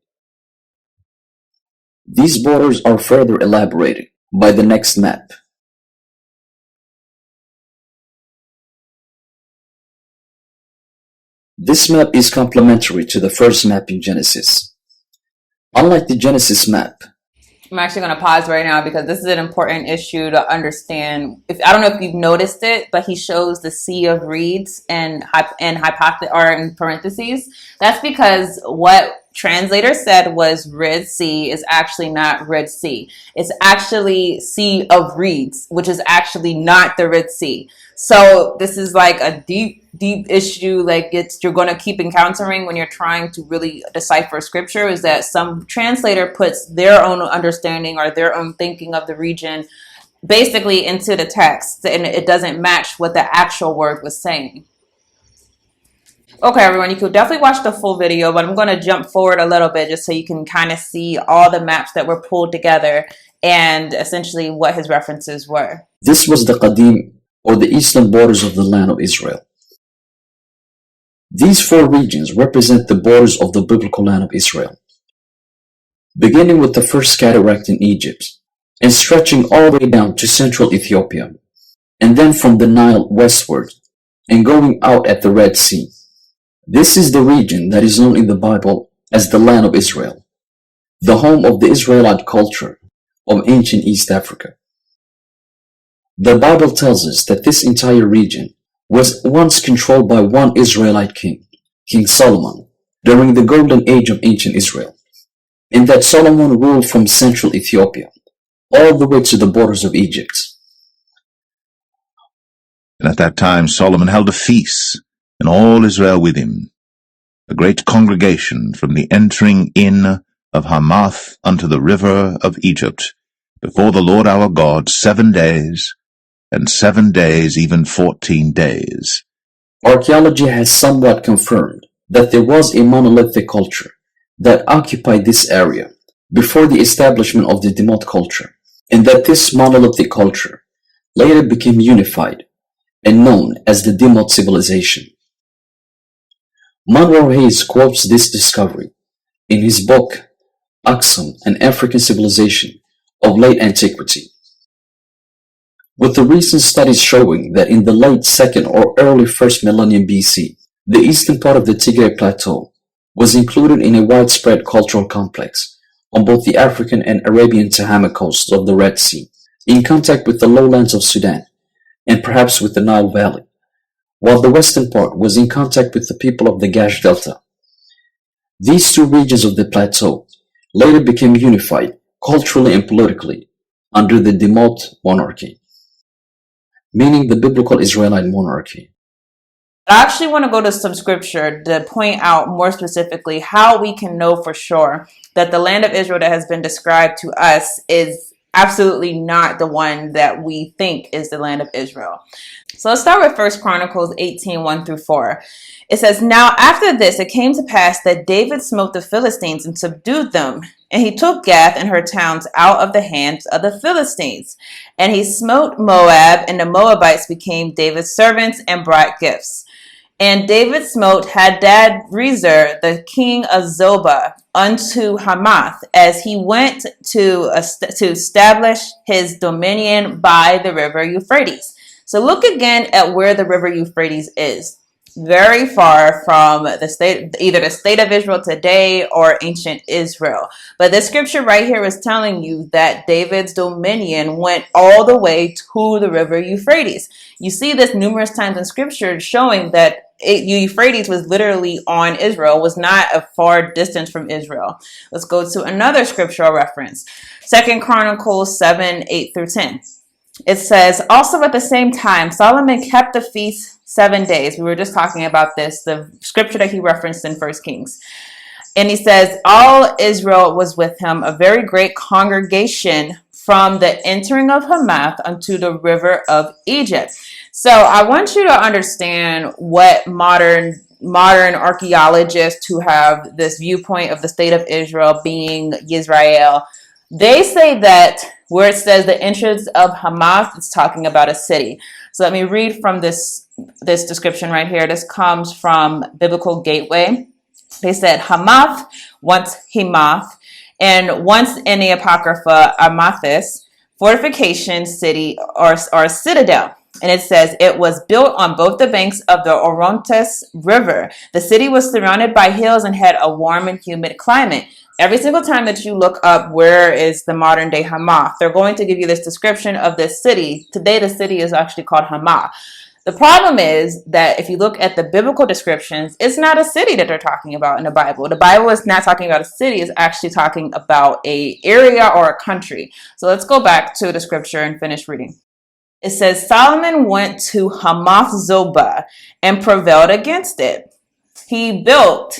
These borders are further elaborated by the next map. This map is complementary to the first map in Genesis. Unlike the Genesis map, I'm actually going to pause right now because this is an important issue to understand. I don't know if you've noticed it, but he shows the sea of reeds and in parentheses. That's because what translator said was Red Sea is actually not Red Sea. It's actually Sea of Reeds, which is actually not the Red Sea. So this is like a deep issue. Like you're going to keep encountering when you're trying to really decipher scripture, is that some translator puts their own understanding or their own thinking of the region basically into the text, and it doesn't match what the actual word was saying. Okay, everyone, you could definitely watch the full video, but I'm going to jump forward a little bit just so you can kind of see all the maps that were pulled together and essentially what his references were. This was the Qadim, or the eastern borders of the land of Israel. These four regions represent the borders of the biblical land of Israel, beginning with the first cataract in Egypt and stretching all the way down to central Ethiopia, and then from the Nile westward and going out at the Red Sea. This is the region that is known in the Bible as the land of Israel, the home of the Israelite culture of ancient East Africa. The Bible tells us that this entire region was once controlled by one Israelite king, King Solomon, during the golden age of ancient Israel, and that Solomon ruled from central Ethiopia all the way to the borders of Egypt. And at that time Solomon held a feast, and all Israel with him, a great congregation from the entering in of Hamath unto the river of Egypt, before the Lord our God 7 days, and 7 days, even 14 days. Archaeology has somewhat confirmed that there was a monolithic culture that occupied this area before the establishment of the Demot culture, and that this monolithic culture later became unified and known as the Demot civilization. Monroe Hayes quotes this discovery in his book, Aksum, An African Civilization of Late Antiquity. With the recent studies showing that in the late 2nd or early 1st millennium BC, the eastern part of the Tigray Plateau was included in a widespread cultural complex on both the African and Arabian Tehama coasts of the Red Sea, in contact with the lowlands of Sudan, and perhaps with the Nile Valley, while the western part was in contact with the people of the Gash Delta. These two regions of the plateau later became unified culturally and politically under the Demot monarchy, meaning the biblical Israelite monarchy. I actually want to go to some scripture to point out more specifically how we can know for sure that the land of Israel that has been described to us is absolutely not the one that we think is the land of Israel. So let's start with 1 Chronicles 18, 1 through 4. It says, Now after this it came to pass that David smote the Philistines and subdued them. And he took Gath and her towns out of the hands of the Philistines. And he smote Moab, and the Moabites became David's servants and brought gifts. And David smote Hadad-Rezer, the king of Zobah, unto Hamath, as he went to establish his dominion by the river Euphrates. So look again at where the river Euphrates is. Very far from the state, either the state of Israel today or ancient Israel. But the scripture right here is telling you that David's dominion went all the way to the river Euphrates. You see this numerous times in scripture showing that Euphrates was literally on Israel, was not a far distance from Israel. Let's go to another scriptural reference. 2 Chronicles 7, 8 through 10. It says, Also at the same time, Solomon kept the feast 7 days. We were just talking about this, the scripture that he referenced in 1 Kings. And he says, All Israel was with him, a very great congregation from the entering of Hamath unto the river of Egypt. So I want you to understand what modern archaeologists who have this viewpoint of the state of Israel being Israel, they say that where it says the entrance of Hamath, it's talking about a city. So let me read from this description right here. This comes from Biblical Gateway. They said Hamath, once Hamath, and once in the Apocrypha, Amathis, fortification, city, or citadel. And it says, it was built on both the banks of the Orontes River. The city was surrounded by hills and had a warm and humid climate. Every single time that you look up where is the modern day Hamath, they're going to give you this description of this city. Today, the city is actually called Hamath. The problem is that if you look at the biblical descriptions, it's not a city that they're talking about in the Bible. The Bible is not talking about a city, it's actually talking about an area or a country. So let's go back to the scripture and finish reading. It says, Solomon went to Hamath Zobah and prevailed against it. He built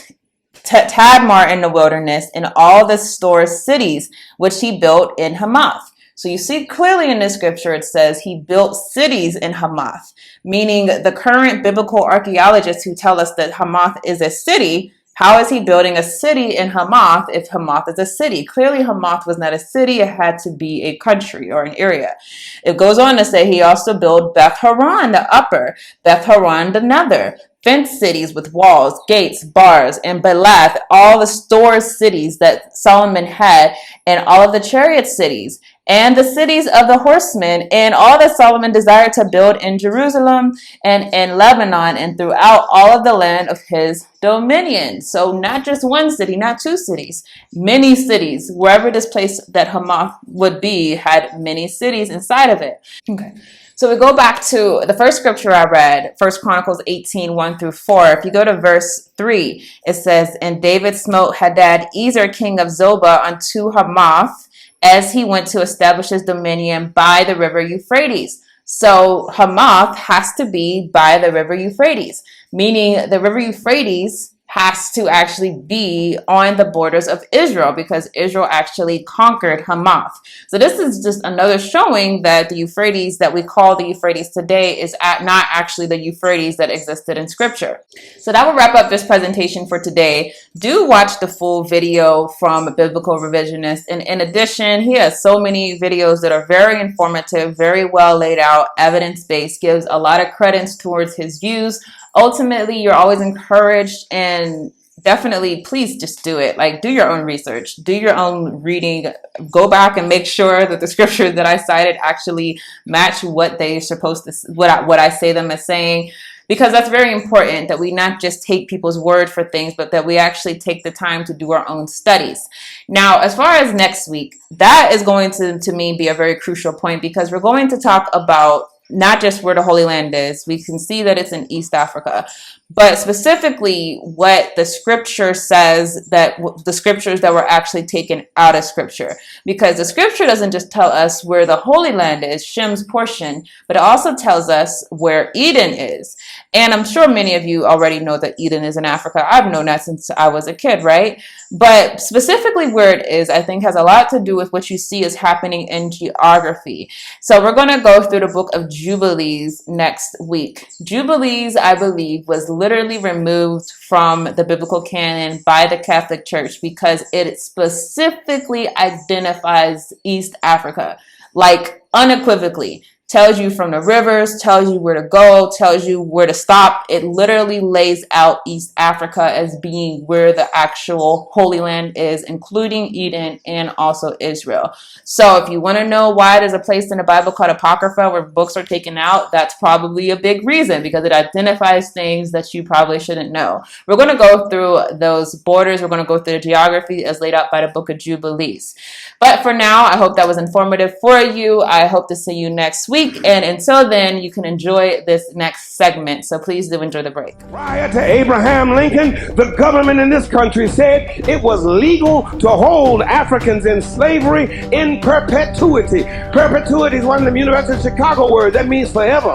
Tadmor in the wilderness and all the store cities, which he built in Hamath. So you see clearly in this scripture, it says he built cities in Hamath, meaning the current biblical archaeologists who tell us that Hamath is a city. How is he building a city in Hamath if Hamath is a city? Clearly, Hamath was not a city. It had to be a country or an area. It goes on to say he also built Beth Horon, the upper, Beth Horon, the nether, fenced cities with walls, gates, bars, and Belath, all the store cities that Solomon had, and all of the chariot cities, and the cities of the horsemen, and all that Solomon desired to build in Jerusalem and in Lebanon and throughout all of the land of his dominion. So not just one city, not two cities, many cities. Wherever this place that Hamath would be had many cities inside of it. Okay. So we go back to the first scripture I read, 1 Chronicles 18, 1 through 4. If you go to verse 3, it says, And David smote Hadad-ezer, king of Zobah, unto Hamath, as he went to establish his dominion by the river Euphrates. So Hamath has to be by the river Euphrates, meaning the river Euphrates has to actually be on the borders of Israel because Israel actually conquered Hamath. So this is just another showing that the Euphrates that we call the Euphrates today is not actually the Euphrates that existed in scripture. So that will wrap up this presentation for today. Do watch the full video from Biblical Revisionist. And in addition, he has so many videos that are very informative, very well laid out, evidence-based, gives a lot of credence towards his views. Ultimately, you're always encouraged, and definitely please just do it. Like, do your own research, do your own reading, go back and make sure that the scriptures that I cited actually match what they're supposed to, what I say them as saying, because that's very important that we not just take people's word for things, but that we actually take the time to do our own studies. Now, as far as next week, that is going to me be a very crucial point because we're going to talk about not just where the Holy Land is. We can see that it's in East Africa, but specifically what the scripture says, that the scriptures that were actually taken out of scripture, because the scripture doesn't just tell us where the Holy Land is, Shem's portion, but it also tells us where Eden is. And I'm sure many of you already know that Eden is in Africa. I've known that since I was a kid, right? But specifically where it is, I think has a lot to do with what you see is happening in geography. So we're going to go through the book of Jubilees next week. Jubilees, I believe, was literally removed from the biblical canon by the Catholic Church because it specifically identifies East Africa, like unequivocally. Tells you from the rivers, tells you where to go, tells you where to stop. It literally lays out East Africa as being where the actual Holy Land is, including Eden and also Israel. So if you want to know why there's a place in the Bible called Apocrypha where books are taken out, that's probably a big reason because it identifies things that you probably shouldn't know. We're going to go through those borders. We're going to go through the geography as laid out by the book of Jubilees. But for now, I hope that was informative for you. I hope to see you next week. And until then, you can enjoy this next segment. So please do enjoy the break. Prior to Abraham Lincoln, the government in this country said it was legal to hold Africans in slavery in perpetuity. Perpetuity is one of the University of Chicago words. That means forever.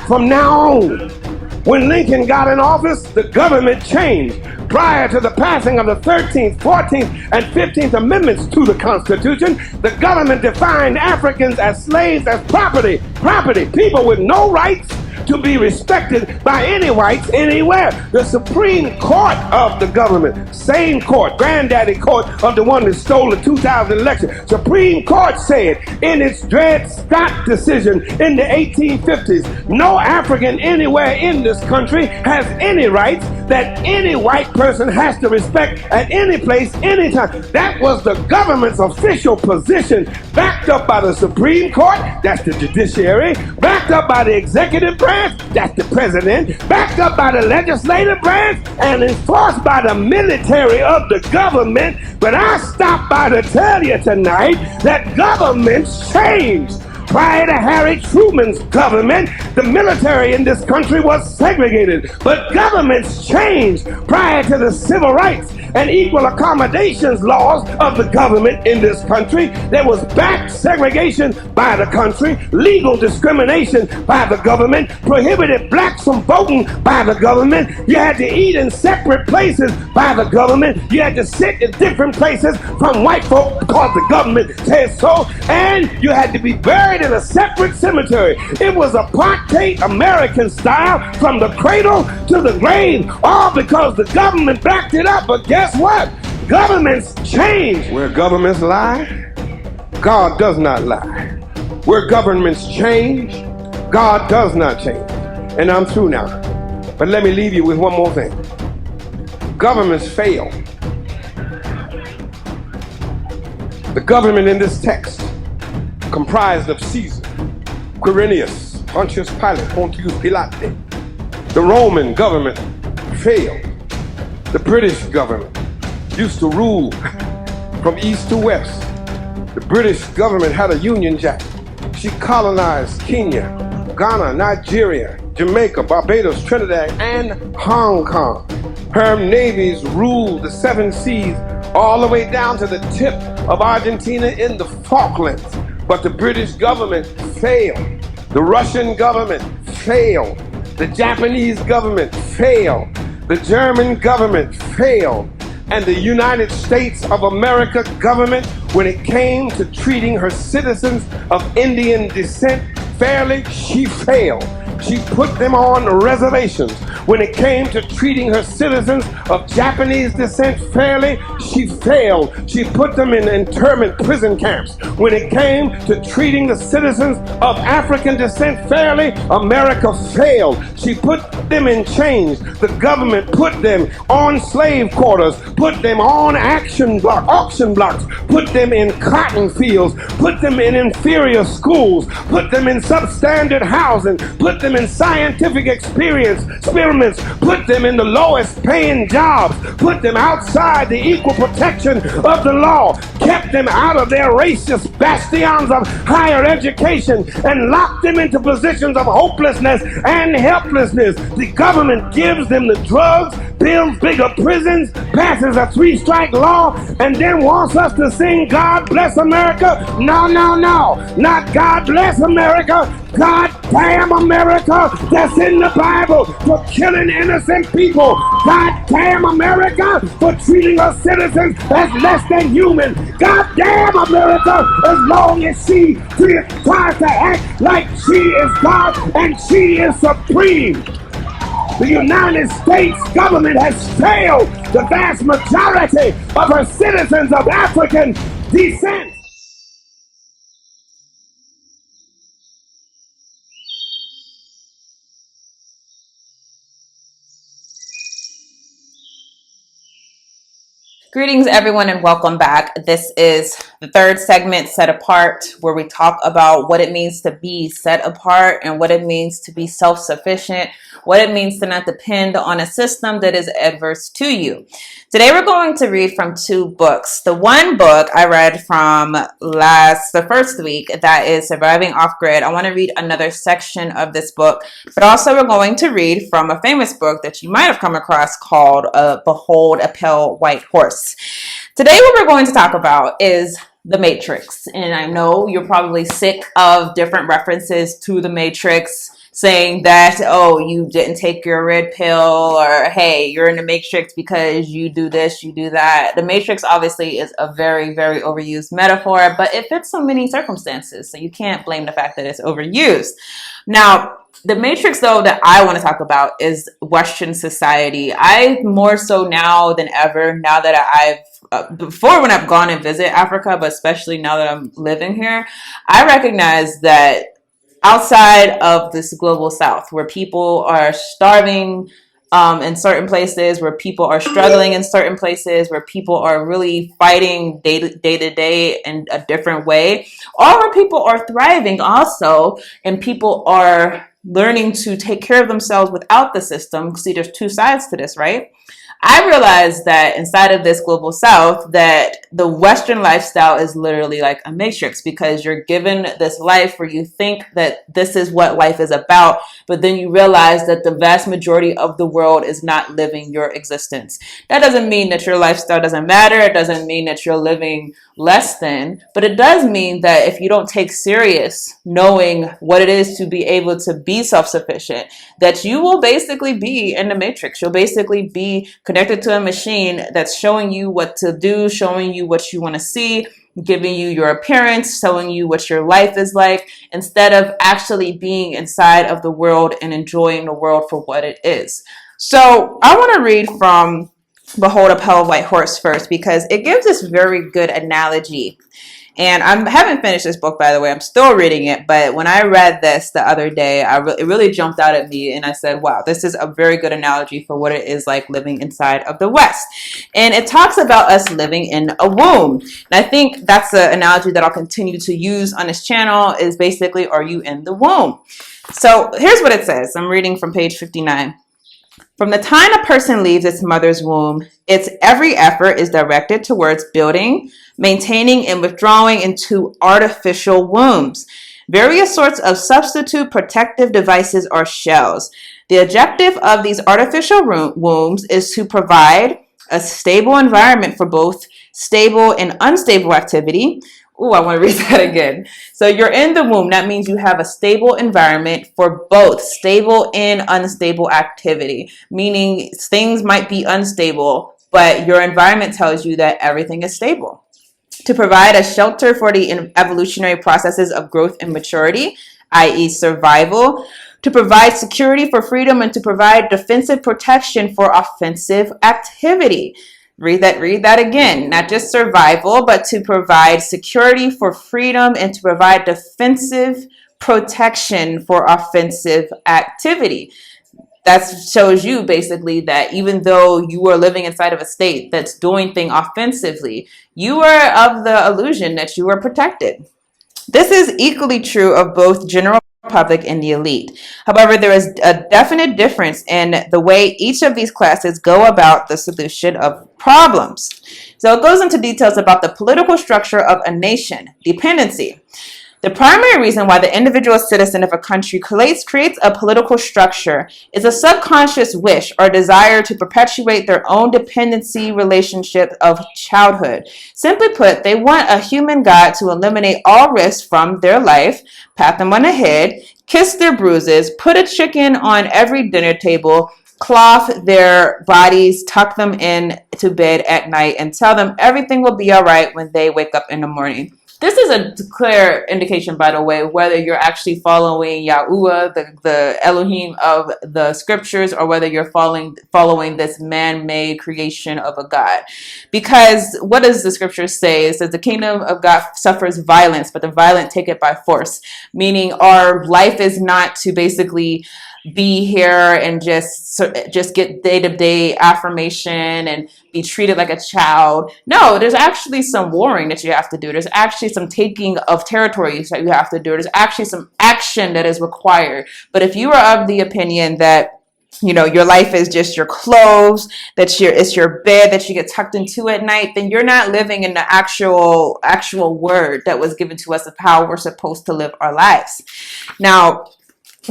From now on. When Lincoln got in office, the government changed. Prior to the passing of the 13th, 14th, and 15th Amendments to the Constitution, the government defined Africans as slaves, as property, people with no rights to be respected by any whites anywhere. The Supreme Court of the government, same court, granddaddy court of the one that stole the 2000 election, Supreme Court said in its Dred Scott decision in the 1850s, no African anywhere in this country has any rights that any white person has to respect at any place, anytime. That was the government's official position, backed up by the Supreme Court, that's the judiciary, backed up by the executive branch, that's the president, backed up by the legislative branch, and enforced by the military of the government. But I stopped by to tell you tonight that governments change. Prior to Harry Truman's government, the military in this country was segregated. But governments changed prior to the civil rights and equal accommodations laws of the government in this country. There was back segregation by the country, legal discrimination by the government, prohibited blacks from voting by the government. You had to eat in separate places by the government. You had to sit in different places from white folk because the government said so. And you had to be buried in a separate cemetery. It was apartheid American style from the cradle to the grave, all because the government backed it up. But guess what? Governments change. Where governments lie, God does not lie. Where governments change, God does not change. And I'm through now. But let me leave you with one more thing. Governments fail. The government in this text, comprised of Caesar, Quirinius, Pontius Pilate, Pontius Pilate. The Roman government failed. The British government used to rule from east to west. The British government had a Union Jack. She colonized Kenya, Ghana, Nigeria, Jamaica, Barbados, Trinidad, and Hong Kong. Her navies ruled the 7 seas all the way down to the tip of Argentina in the Falklands. But the British government failed. The Russian government failed. The Japanese government failed. The German government failed. And the United States of America government, when it came to treating her citizens of Indian descent fairly, she failed. She put them on reservations. When it came to treating her citizens of Japanese descent fairly, she failed. She put them in internment prison camps. When it came to treating the citizens of African descent fairly, America failed. She put them in chains. The government put them on slave quarters, put them on auction blocks, put them in cotton fields, put them in inferior schools, put them in substandard housing, put them in scientific experiments, put them in the lowest paying jobs, put them outside the equal protection of the law, kept them out of their racist bastions of higher education, and locked them into positions of hopelessness and helplessness. The government gives them the drugs, builds bigger prisons, passes a 3-strike law, and then wants us to sing God Bless America. No, not God Bless America. God damn America, that's in the Bible, for killing innocent people. God damn America, for treating our citizens as less than human. God damn America, as long as she tries to act like she is God and she is supreme. The United States government has failed the vast majority of her citizens of African descent. Greetings, everyone, and welcome back. This is the third segment, Set Apart, where we talk about what it means to be set apart and what it means to be self-sufficient, what it means to not depend on a system that is adverse to you. Today, we're going to read from 2 books. The one book I read from the first week, that is Surviving Off-Grid. I want to read another section of this book, but also we're going to read from a famous book that you might have come across called Behold a Pale White Horse. Today, what we're going to talk about is The Matrix. And I know you're probably sick of different references to The Matrix, saying that, oh, you didn't take your red pill, or hey, you're in the Matrix because you do this, you do that. The Matrix obviously is a very, very overused metaphor, but it fits so many circumstances, so you can't blame the fact that it's overused. Now, the Matrix, though, that I want to talk about is Western society. I more so now than ever, now that before when I've gone and visit Africa, but especially now that I'm living here, I recognize that outside of this global south, where people are starving in certain places, where people are struggling in certain places, where people are really fighting day to day in a different way, or where people are thriving also, and people are learning to take care of themselves without the system. See, there's two sides to this, right? I realized that inside of this global south, that the Western lifestyle is literally like a matrix, because you're given this life where you think that this is what life is about, but then you realize that the vast majority of the world is not living your existence. That doesn't mean that your lifestyle doesn't matter. It doesn't mean that you're living less than, but it does mean that if you don't take serious knowing what it is to be able to be self-sufficient, that you will basically be in the matrix. You'll basically be connected to a machine that's showing you what to do, showing you what you want to see, giving you your appearance, showing you what your life is like, instead of actually being inside of the world and enjoying the world for what it is. So I want to read from Behold a Pale White Horse first, because it gives this very good analogy. And I haven't finished this book, by the way. I'm still reading it. But when I read this the other day, it really jumped out at me. And I said, wow, this is a very good analogy for what it is like living inside of the West. And it talks about us living in a womb. And I think that's the analogy that I'll continue to use on this channel, is basically, are you in the womb? So here's what it says. I'm reading from page 59. From the time a person leaves its mother's womb, its every effort is directed towards building, maintaining, and withdrawing into artificial wombs. Various sorts of substitute protective devices are shells. The objective of these artificial wombs is to provide a stable environment for both stable and unstable activity. Ooh, I want to read that again. So you're in the womb. That means you have a stable environment for both stable and unstable activity, meaning things might be unstable, but your environment tells you that everything is stable. To provide a shelter for the evolutionary processes of growth and maturity, i.e. survival, to provide security for freedom, and to provide defensive protection for offensive activity. Read that again. Not just survival, but to provide security for freedom and to provide defensive protection for offensive activity. That shows you basically that even though you are living inside of a state that's doing things offensively, you are of the illusion that you are protected. This is equally true of both general public and the elite. However, there is a definite difference in the way each of these classes go about the solution of problems. So it goes into details about the political structure of a nation, dependency. The primary reason why the individual citizen of a country creates a political structure is a subconscious wish or desire to perpetuate their own dependency relationship of childhood. Simply put, they want a human God to eliminate all risks from their life, pat them on the head, kiss their bruises, put a chicken on every dinner table, cloth their bodies, tuck them in to bed at night, and tell them everything will be all right when they wake up in the morning. This is a clear indication, by the way, whether you're actually following Yahuwah, the Elohim of the scriptures, or whether you're following this man-made creation of a God. Because what does the scripture say? It says the kingdom of God suffers violence, but the violent take it by force. Meaning our life is not to basically be here and just get day-to-day affirmation and be treated like a child. No, there's actually some warring that you have to do. There's actually some taking of territories that you have to do. There's actually some action that is required. But if you are of the opinion that, you know, your life is just your clothes, it's your bed that you get tucked into at night, then you're not living in the actual word that was given to us of how we're supposed to live our lives. Now,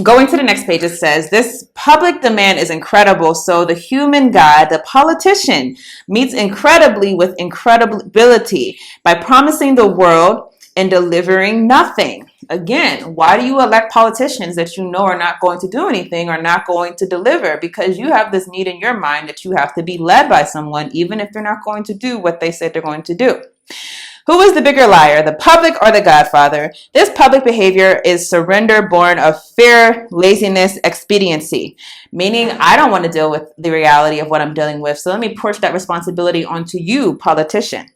going to the next page, it says, this public demand is incredible, so the human God, the politician, meets incredibly with incredibility by promising the world and delivering nothing. Again, why do you elect politicians that you know are not going to do anything or not going to deliver? Because you have this need in your mind that you have to be led by someone, even if they're not going to do what they said they're going to do. Who is the bigger liar, the public or the Godfather? This public behavior is surrender born of fear, laziness, expediency. Meaning, I don't want to deal with the reality of what I'm dealing with, so let me push that responsibility onto you, politician.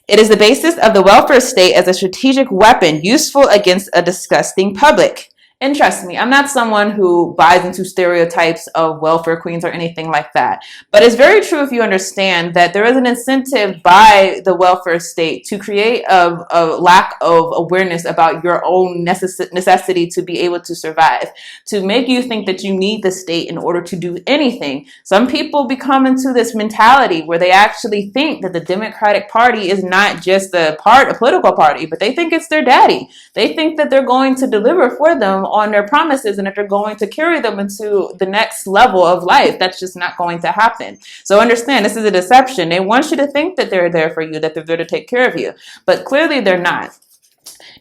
It is the basis of the welfare state as a strategic weapon useful against a disgusting public. And trust me, I'm not someone who buys into stereotypes of welfare queens or anything like that. But it's very true if you understand that there is an incentive by the welfare state to create a lack of awareness about your own necessity to be able to survive, to make you think that you need the state in order to do anything. Some people become into this mentality where they actually think that the Democratic Party is not just a political party, but they think it's their daddy. They think that they're going to deliver for them on their promises and that they're going to carry them into the next level of life. That's just not going to happen. So understand, this is a deception. They want you to think that they're there for you, that they're there to take care of you, but clearly they're not.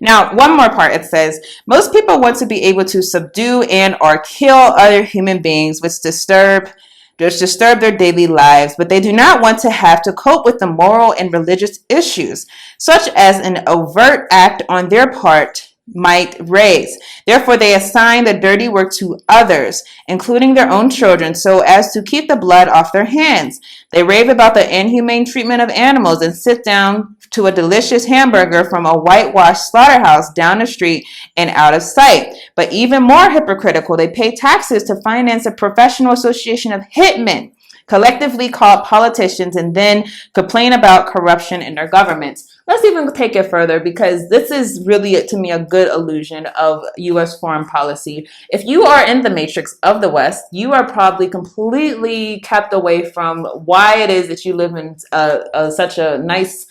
Now, one more part, it says, most people want to be able to subdue and or kill other human beings which disturb their daily lives, but they do not want to have to cope with the moral and religious issues, such as an overt act on their part might raise. Therefore, they assign the dirty work to others, including their own children, so as to keep the blood off their hands. They rave about the inhumane treatment of animals and sit down to a delicious hamburger from a whitewashed slaughterhouse down the street and out of sight. But even more hypocritical, they pay taxes to finance a professional association of hitmen, collectively called politicians, and then complain about corruption in their governments. Let's even take it further, because this is really, to me, a good illusion of U.S. foreign policy. If you are in the matrix of the West, you are probably completely kept away from why it is that you live in such a nice,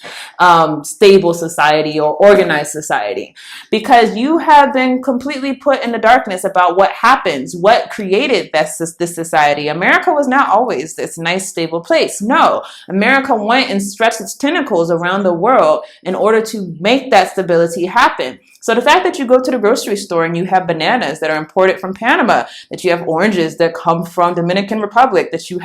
stable society or organized society, because you have been completely put in the darkness about what happens, what created this society. America was not always this nice, stable place. No, America went and stretched its tentacles around the world in order to make that stability happen. So the fact that you go to the grocery store and you have bananas that are imported from Panama, that you have oranges that come from Dominican Republic, that you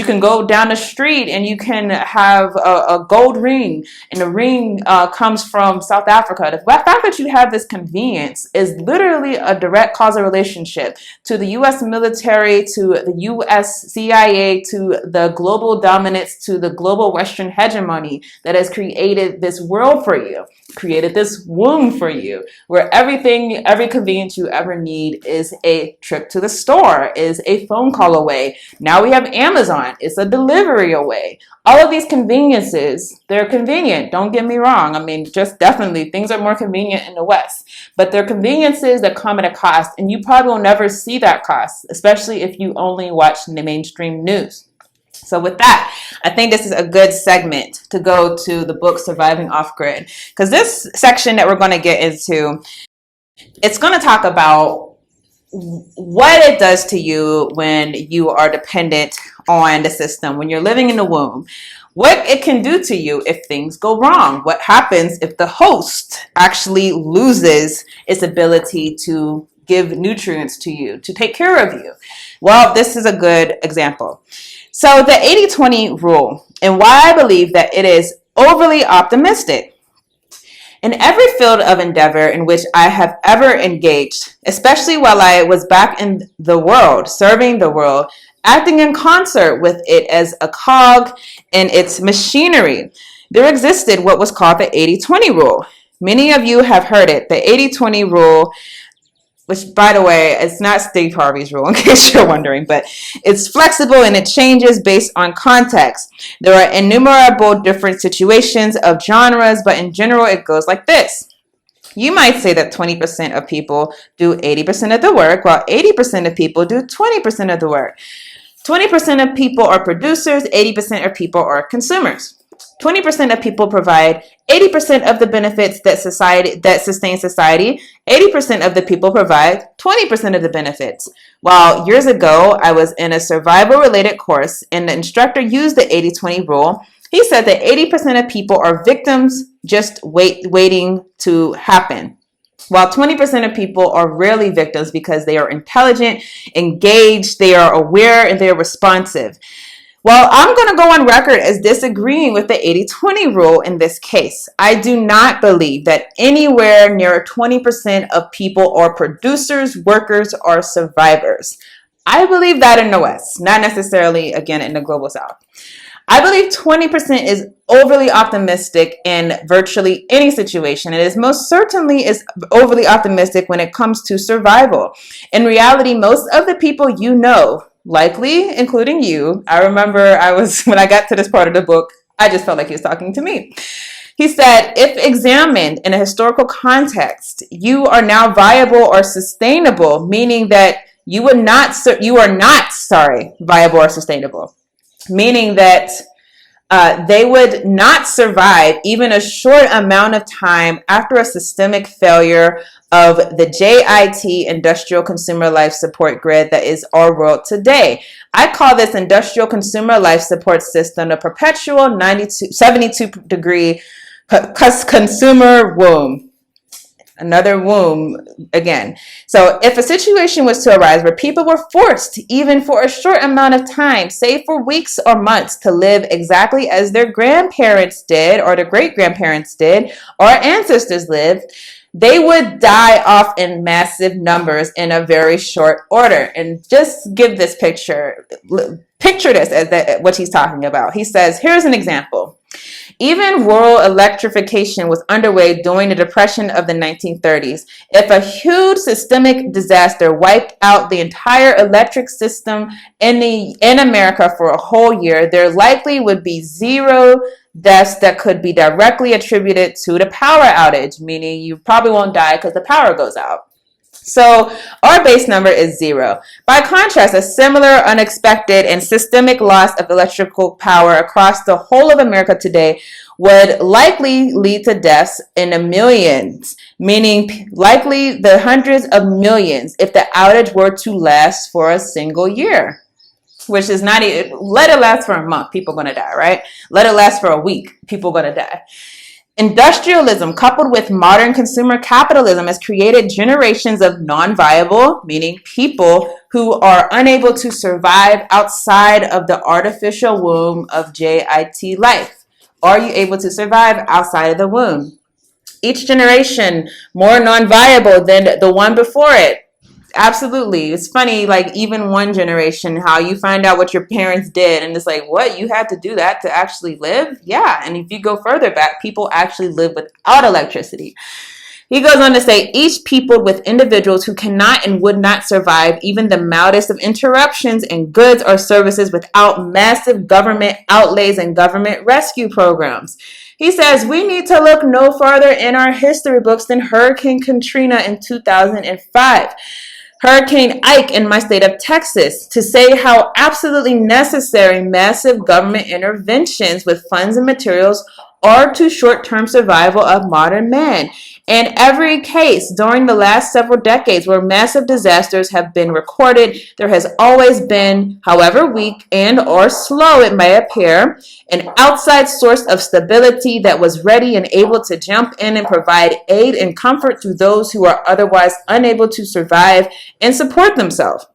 can go down the street and you can have a gold ring, and the ring comes from South Africa. The fact that you have this convenience is literally a direct causal relationship to the U.S. military, to the U.S. CIA, to the global dominance, to the global Western hegemony that has created this world for you, created this womb for you, where every convenience you ever need is a trip to the store, is a phone call away. Now we have Amazon. It's a delivery away. All of these conveniences, they're convenient. Don't get me wrong. I mean, just definitely things are more convenient in the West, but they're conveniences that come at a cost, and you probably will never see that cost, especially if you only watch the mainstream news. So with that, I think this is a good segment to go to the book Surviving Off-Grid, because this section that we're going to get into, it's going to talk about what it does to you when you are dependent on the system, when you're living in the womb, what it can do to you if things go wrong, what happens if the host actually loses its ability to give nutrients to you, to take care of you. Well, this is a good example. So the 80-20 rule, and why I believe that it is overly optimistic. In every field of endeavor in which I have ever engaged, especially while I was back in the world, serving the world, acting in concert with it as a cog in its machinery, there existed what was called the 80-20 rule. Many of you have heard it, the 80-20 rule, which, by the way, it's not Steve Harvey's rule, in case you're wondering, but it's flexible and it changes based on context. There are innumerable different situations of genres, but in general, it goes like this. You might say that 20% of people do 80% of the work, while 80% of people do 20% of the work. 20% of people are producers, 80% of people are consumers. 20% of people provide 80% of the benefits that sustain society. 80% of the people provide 20% of the benefits. While years ago, I was in a survival-related course and the instructor used the 80-20 rule, he said that 80% of people are victims just waiting to happen, while 20% of people are rarely victims because they are intelligent, engaged, they are aware, and they are responsive. Well, I'm going to go on record as disagreeing with the 80-20 rule in this case. I do not believe that anywhere near 20% of people are producers, workers, or survivors. I believe that in the West, not necessarily, again, in the global South. I believe 20% is overly optimistic in virtually any situation. It is most certainly is overly optimistic when it comes to survival. In reality, most of the people you know, likely including you, I remember when I got to this part of the book, I just felt like he was talking to me. He said, if examined in a historical context, you are now viable or sustainable, meaning that you are not viable or sustainable, meaning that they would not survive even a short amount of time after a systemic failure of the JIT, industrial consumer life support grid that is our world today. I call this industrial consumer life support system the perpetual 72 degree consumer womb. Another womb again. So if a situation was to arise where people were forced, even for a short amount of time, say for weeks or months, to live exactly as their grandparents did, or their great-grandparents did, or ancestors lived, they would die off in massive numbers in a very short order. And just give this picture. Picture this as what he's talking about. He says, here's an example. Even rural electrification was underway during the Depression of the 1930s. If a huge systemic disaster wiped out the entire electric system in America for a whole year, there likely would be 0 deaths that could be directly attributed to the power outage, meaning you probably won't die because the power goes out. So our base number is 0. By contrast, a similar unexpected and systemic loss of electrical power across the whole of America today would likely lead to deaths in the millions, meaning likely the hundreds of millions if the outage were to last for a single year. Which is not even, let it last for a month, people are going to die, right? Let it last for a week, people are going to die. Industrialism coupled with modern consumer capitalism has created generations of non-viable, meaning people who are unable to survive outside of the artificial womb of JIT life. Are you able to survive outside of the womb? Each generation more non-viable than the one before it. Absolutely. It's funny, like even one generation, how you find out what your parents did and it's like, what, you had to do that to actually live? Yeah. And if you go further back, people actually live without electricity. He goes on to say, each people with individuals who cannot and would not survive even the mildest of interruptions in goods or services without massive government outlays and government rescue programs. He says, we need to look no farther in our history books than Hurricane Katrina in 2005. Hurricane Ike in my state of Texas, to say how absolutely necessary massive government interventions with funds and materials are to short-term survival of modern man. In every case during the last several decades where massive disasters have been recorded, there has always been, however weak and or slow it may appear, an outside source of stability that was ready and able to jump in and provide aid and comfort to those who are otherwise unable to survive and support themselves.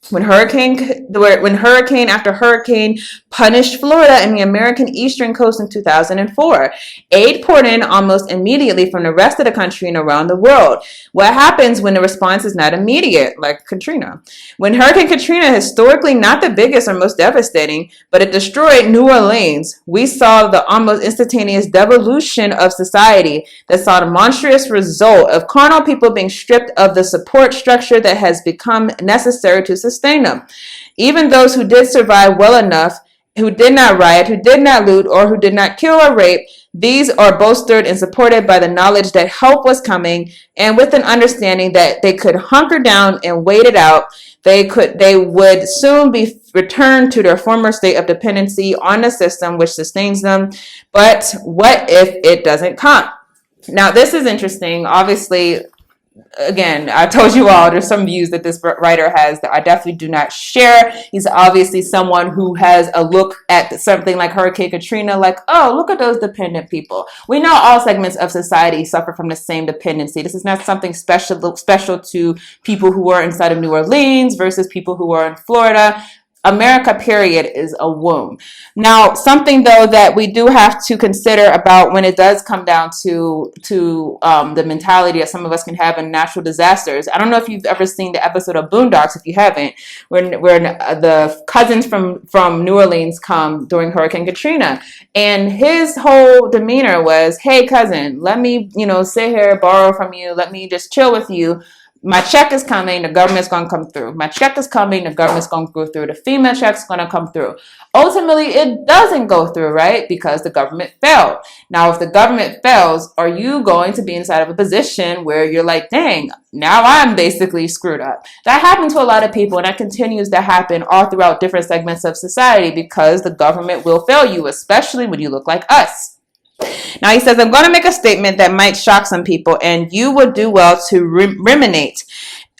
When hurricane after hurricane punished Florida and the American eastern coast in 2004, aid poured in almost immediately from the rest of the country and around the world. What happens when the response is not immediate, like Katrina? When Hurricane Katrina, historically not the biggest or most devastating, but it destroyed New Orleans, we saw the almost instantaneous devolution of society that saw the monstrous result of carnal people being stripped of the support structure that has become necessary to sustain them. Even those who did survive well enough, who did not riot, who did not loot, or who did not kill or rape, these are bolstered and supported by the knowledge that help was coming, and with an understanding that they could hunker down and wait it out. They would soon be returned to their former state of dependency on the system which sustains them. But what if it doesn't come? Now, this is interesting. Obviously, again, I told you all there's some views that this writer has that I definitely do not share. He's obviously someone who has a look at something like Hurricane Katrina, like, oh, look at those dependent people. We know all segments of society suffer from the same dependency. This is not something special to people who are inside of New Orleans versus people who are in Florida. America, period, is a womb. Now, something though that we do have to consider about when it does come down to the mentality that some of us can have in natural disasters. I don't know if you've ever seen the episode of Boondocks. If you haven't, when the cousins from New Orleans come during Hurricane Katrina, and his whole demeanor was, "Hey, cousin, let me sit here, borrow from you. Let me just chill with you. My check is coming, the government's going to come through. My check is coming, the government's going to go through. The FEMA check's going to come through." Ultimately, it doesn't go through, right? Because the government failed. Now, if the government fails, are you going to be inside of a position where you're like, dang, now I'm basically screwed up? That happened to a lot of people, and that continues to happen all throughout different segments of society because the government will fail you, especially when you look like us. Now he says, "I'm going to make a statement that might shock some people, and you would do well to ruminate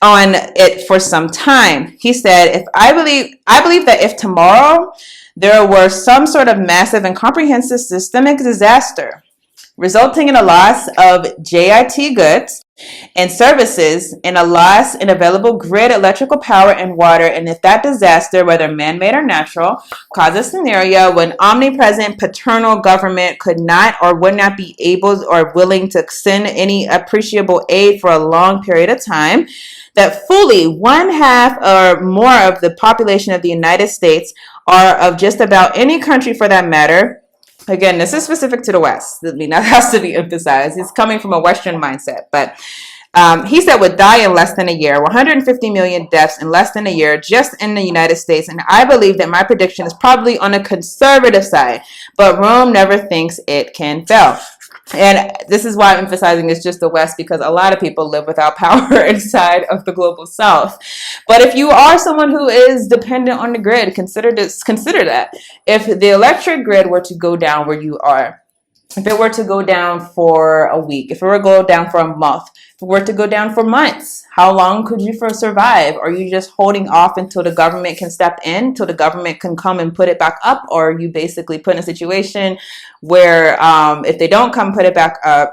on it for some time." He said, I believe that if tomorrow there were some sort of massive and comprehensive systemic disaster resulting in a loss of JIT goods and services and a loss in available grid electrical power and water, and if that disaster, whether man-made or natural, caused a scenario when omnipresent paternal government could not or would not be able or willing to send any appreciable aid for a long period of time, that fully 1/2 or more of the population of the United States, or of just about any country for that matter. Again, this is specific to the West. I mean, that has to be emphasized. It's coming from a Western mindset. But he said would die in less than a year. 150 million deaths in less than a year just in the United States. And I believe that my prediction is probably on the conservative side. But Rome never thinks it can fail. And this is why I'm emphasizing it's just the West, because a lot of people live without power inside of the global South. But if you are someone who is dependent on the grid, consider that. If the electric grid were to go down where you are, if it were to go down for a week, if it were to go down for a month, if it were to go down for months, how long could you survive? Are you just holding off until the government can step in, until the government can come and put it back up? Or are you basically put in a situation where if they don't come put it back up,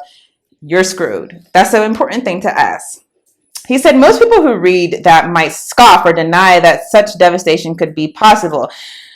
you're screwed? That's an important thing to ask. He said most people who read that might scoff or deny that such devastation could be possible.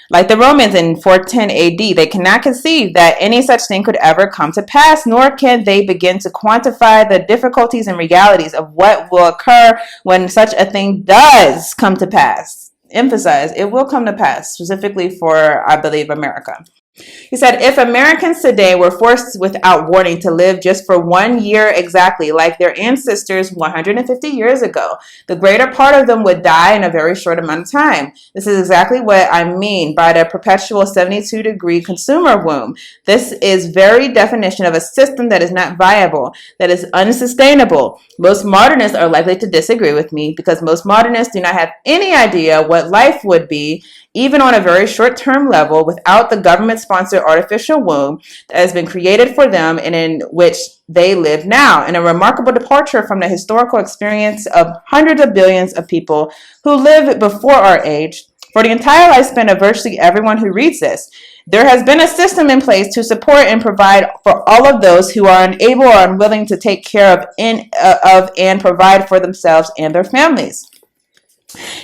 Like the Romans in 410 AD, they cannot conceive that any such thing could ever come to pass, nor can they begin to quantify the difficulties and realities of what will occur when such a thing does come to pass. Emphasize, it will come to pass, specifically for, I believe, America. He said, if Americans today were forced without warning to live just for 1 year exactly, like their ancestors 150 years ago, the greater part of them would die in a very short amount of time. This is exactly what I mean by the perpetual 72-degree consumer womb. This is very definition of a system that is not viable, that is unsustainable. Most modernists are likely to disagree with me because most modernists do not have any idea what life would be, even on a very short-term level, without the government-sponsored artificial womb that has been created for them and in which they live now, in a remarkable departure from the historical experience of hundreds of billions of people who lived before our age. For the entire lifespan of virtually everyone who reads this, there has been a system in place to support and provide for all of those who are unable or unwilling to take care of and provide for themselves and their families.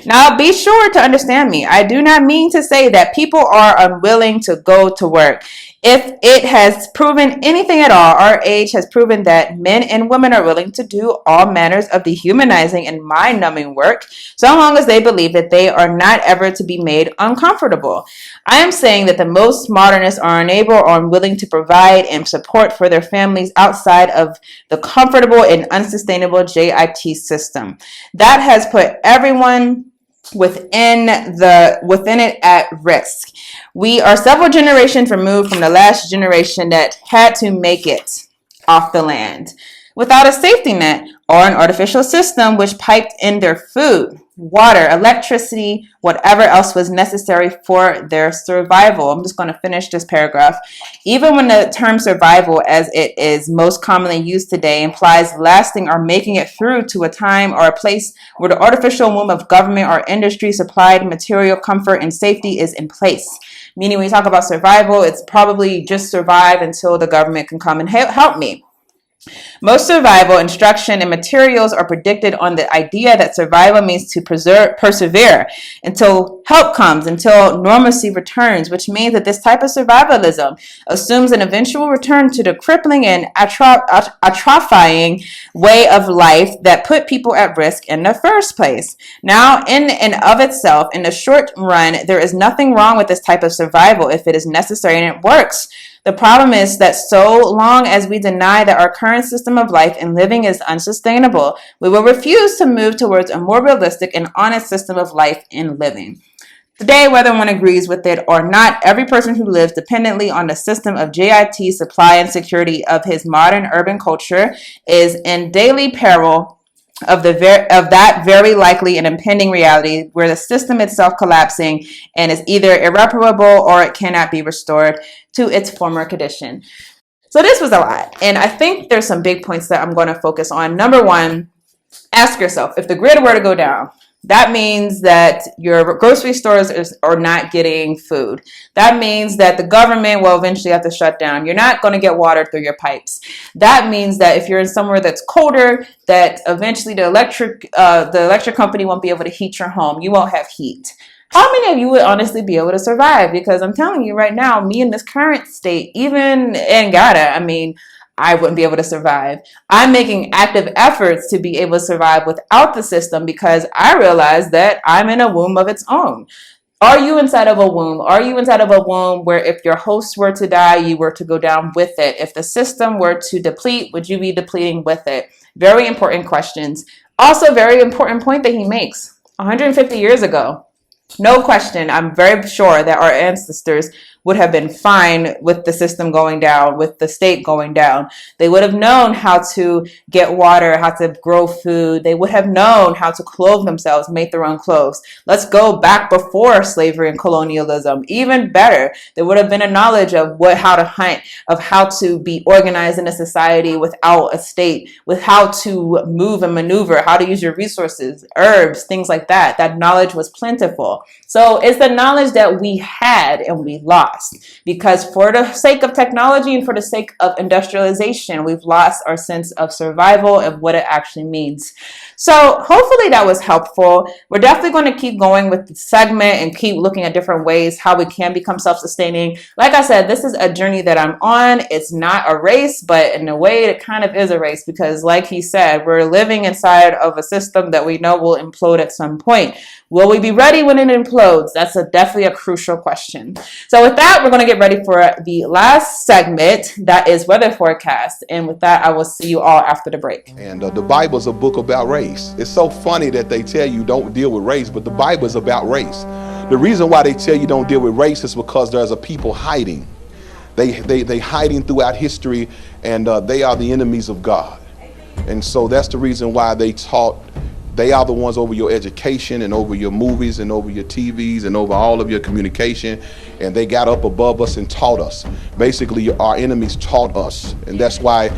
Now, be sure to understand me. I do not mean to say that people are unwilling to go to work. If it has proven anything at all, our age has proven that men and women are willing to do all manners of dehumanizing and mind-numbing work, so long as they believe that they are not ever to be made uncomfortable. I am saying that the most modernists are unable or unwilling to provide and support for their families outside of the comfortable and unsustainable JIT system. That has put everyone within it at risk. We are several generations removed from the last generation that had to make it off the land without a safety net or an artificial system which piped in their food, water, electricity, whatever else was necessary for their survival. I'm just going to finish this paragraph. Even when the term survival, as it is most commonly used today, implies lasting or making it through to a time or a place where the artificial womb of government or industry supplied material comfort and safety is in place. Meaning when you talk about survival, it's probably just survive until the government can come and help me. Most survival instruction and materials are predicted on the idea that survival means to persevere until help comes, until normalcy returns, which means that this type of survivalism assumes an eventual return to the crippling and atrophying way of life that put people at risk in the first place. Now, in and of itself, in the short run, there is nothing wrong with this type of survival if it is necessary and it works. The problem is that so long as we deny that our current system of life and living is unsustainable, we will refuse to move towards a more realistic and honest system of life and living. Today, whether one agrees with it or not, every person who lives dependently on the system of JIT supply and security of his modern urban culture is in daily peril of that very likely and impending reality where the system itself collapsing and is either irreparable or it cannot be restored to its former condition. So this was a lot, and I think there's some big points that I'm going to focus on. Number one, ask yourself, if the grid were to go down, that means that your grocery stores are not getting food. That means that the government will eventually have to shut down. You're not going to get water through your pipes. That means that if you're in somewhere that's colder, that eventually the electric company won't be able to heat your home. You won't have heat. How many of you would honestly be able to survive? Because I'm telling you right now, me in this current state, even in Ghana, I wouldn't be able to survive. I'm making active efforts to be able to survive without the system because I realize that I'm in a womb of its own. Are you inside of a womb? Are you inside of a womb where if your host were to die, you were to go down with it? If the system were to deplete, would you be depleting with it? Very important questions. Also, very important point that he makes. 150 years ago, no question, I'm very sure that our ancestors would have been fine with the system going down, with the state going down. They would have known how to get water, how to grow food. They would have known how to clothe themselves, make their own clothes. Let's go back before slavery and colonialism. Even better, there would have been a knowledge of how to hunt, of how to be organized in a society without a state, with how to move and maneuver, how to use your resources, herbs, things like that. That knowledge was plentiful. So it's the knowledge that we had and we lost. Because for the sake of technology and for the sake of industrialization, we've lost our sense of survival and what it actually means. So hopefully that was helpful. We're definitely going to keep going with the segment and keep looking at different ways how we can become self-sustaining. Like I said, this is a journey that I'm on. It's not a race, but in a way it kind of is a race because like he said, we're living inside of a system that we know will implode at some point. Will we be ready when it implodes? That's definitely a crucial question. So with that, we're going to get ready for the last segment, that is weather forecast. And with that, I will see you all after the break. And the Bible's a book about race. It's so funny that they tell you don't deal with race, but the Bible is about race. The reason why they tell you don't deal with race is because there's a people hiding. They hiding throughout history, and they are the enemies of God. And so that's the reason why they are the ones over your education and over your movies and over your TVs and over all of your communication. And they got up above us and taught us. Basically, our enemies taught us. And that's why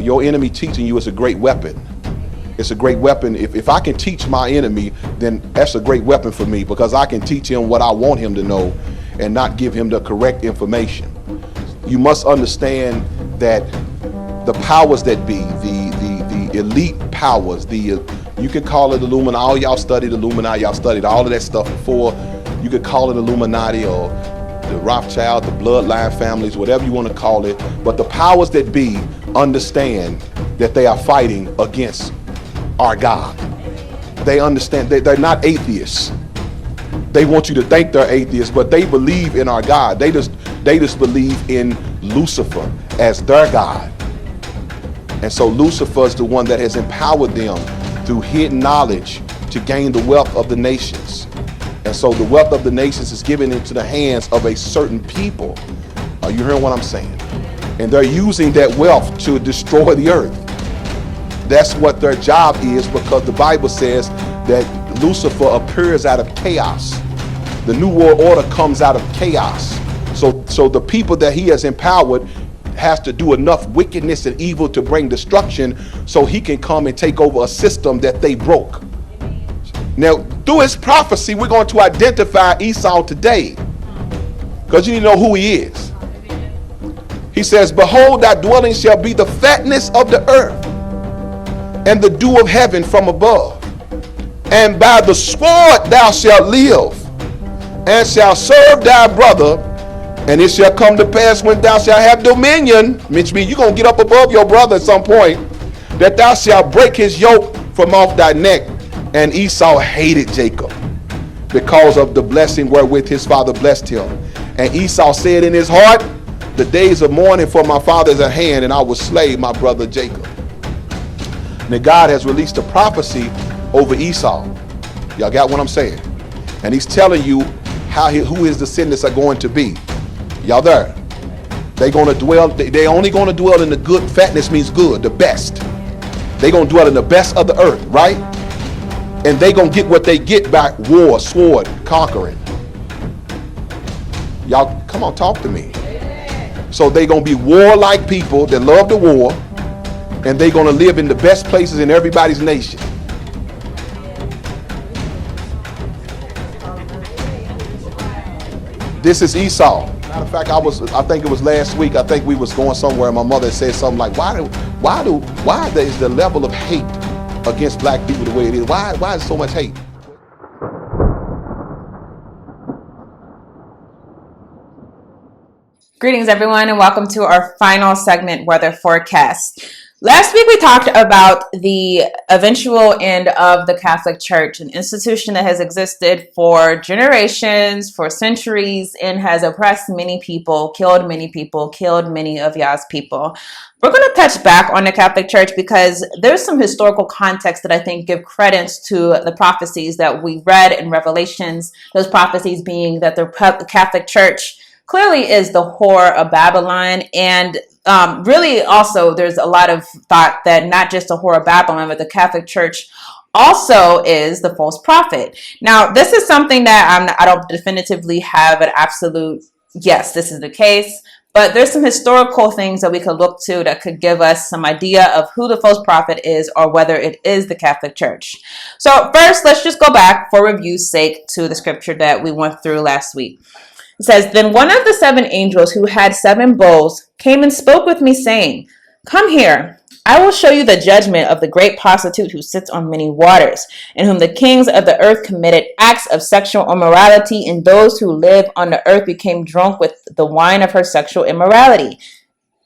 your enemy teaching you is a great weapon. It's a great weapon. If I can teach my enemy, then that's a great weapon for me because I can teach him what I want him to know and not give him the correct information. You must understand that the powers that be, the elite powers, you could call it Illuminati. All y'all studied Illuminati. Y'all studied all of that stuff before. You could call it Illuminati or the Rothschild, the bloodline families, whatever you want to call it. But the powers that be understand that they are fighting against our God. They understand they're not atheists. They want you to think they're atheists, but they believe in our God. They just believe in Lucifer as their God. And so Lucifer is the one that has empowered them through hidden knowledge to gain the wealth of the nations. And so the wealth of the nations is given into the hands of a certain people. Are you hearing what I'm saying? And they're using that wealth to destroy the earth. That's what their job is, because the Bible says that Lucifer appears out of chaos. The New World Order comes out of chaos. So the people that he has empowered has to do enough wickedness and evil to bring destruction so he can come and take over a system that they broke. Now, through his prophecy, we're going to identify Esau today, because you need to know who he is. He says, behold, thy dwelling shall be the fatness of the earth, and the dew of heaven from above. And by the sword thou shalt live, and shalt serve thy brother. And it shall come to pass when thou shalt have dominion, which means you're going to get up above your brother at some point, that thou shalt break his yoke from off thy neck. And Esau hated Jacob because of the blessing wherewith his father blessed him. And Esau said in his heart, the days of mourning for my father is at hand, and I will slay my brother Jacob. Now God has released a prophecy over Esau. Y'all got what I'm saying? And he's telling you who his descendants are going to be. Y'all there? They only going to dwell in the good. Fatness means good, the best. They going to dwell in the best of the earth, right? And they going to get what they get by war, sword, conquering. Y'all, come on, talk to me. So they going to be warlike people that love the war, and they going to live in the best places in everybody's nation. This is Esau. Matter of fact, I think it was last week, I think we was going somewhere, and my mother said something like, why is the level of hate against black people the way it is? Why is so much hate? Greetings, everyone, and welcome to our final segment, Weather Forecast. Last week, we talked about the eventual end of the Catholic Church, an institution that has existed for generations, for centuries, and has oppressed many people, killed many of y'all's people. We're going to touch back on the Catholic Church because there's some historical context that I think give credence to the prophecies that we read in Revelations, those prophecies being that the Catholic Church clearly is the whore of Babylon, and really also there's a lot of thought that not just the whore of Babylon, but the Catholic Church also is the false prophet. Now, this is something that I don't definitively have an absolute, yes, this is the case, but there's some historical things that we could look to that could give us some idea of who the false prophet is or whether it is the Catholic Church. So first, let's just go back for review's sake to the scripture that we went through last week. It says, then one of the 7 angels who had 7 bowls came and spoke with me, saying, come here, I will show you the judgment of the great prostitute who sits on many waters, in whom the kings of the earth committed acts of sexual immorality, and those who live on the earth became drunk with the wine of her sexual immorality.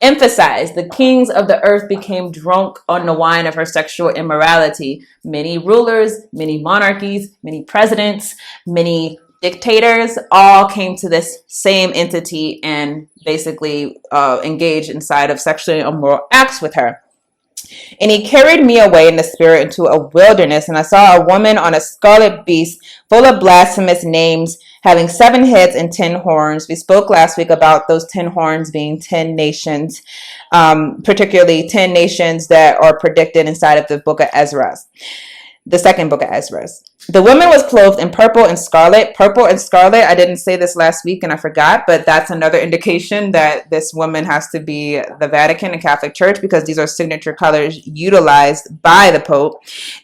Emphasize, the kings of the earth became drunk on the wine of her sexual immorality. Many rulers, many monarchies, many presidents, many dictators all came to this same entity and basically engaged inside of sexually immoral acts with her. And he carried me away in the spirit into a wilderness, and I saw a woman on a scarlet beast full of blasphemous names, having 7 heads and 10 horns. We spoke last week about those 10 horns being 10 nations, particularly 10 nations that are predicted inside of the book of Ezra, the second book of Ezra. The woman was clothed in purple and scarlet. Purple and scarlet, I didn't say this last week and I forgot, but that's another indication that this woman has to be the Vatican and Catholic Church, because these are signature colors utilized by the Pope.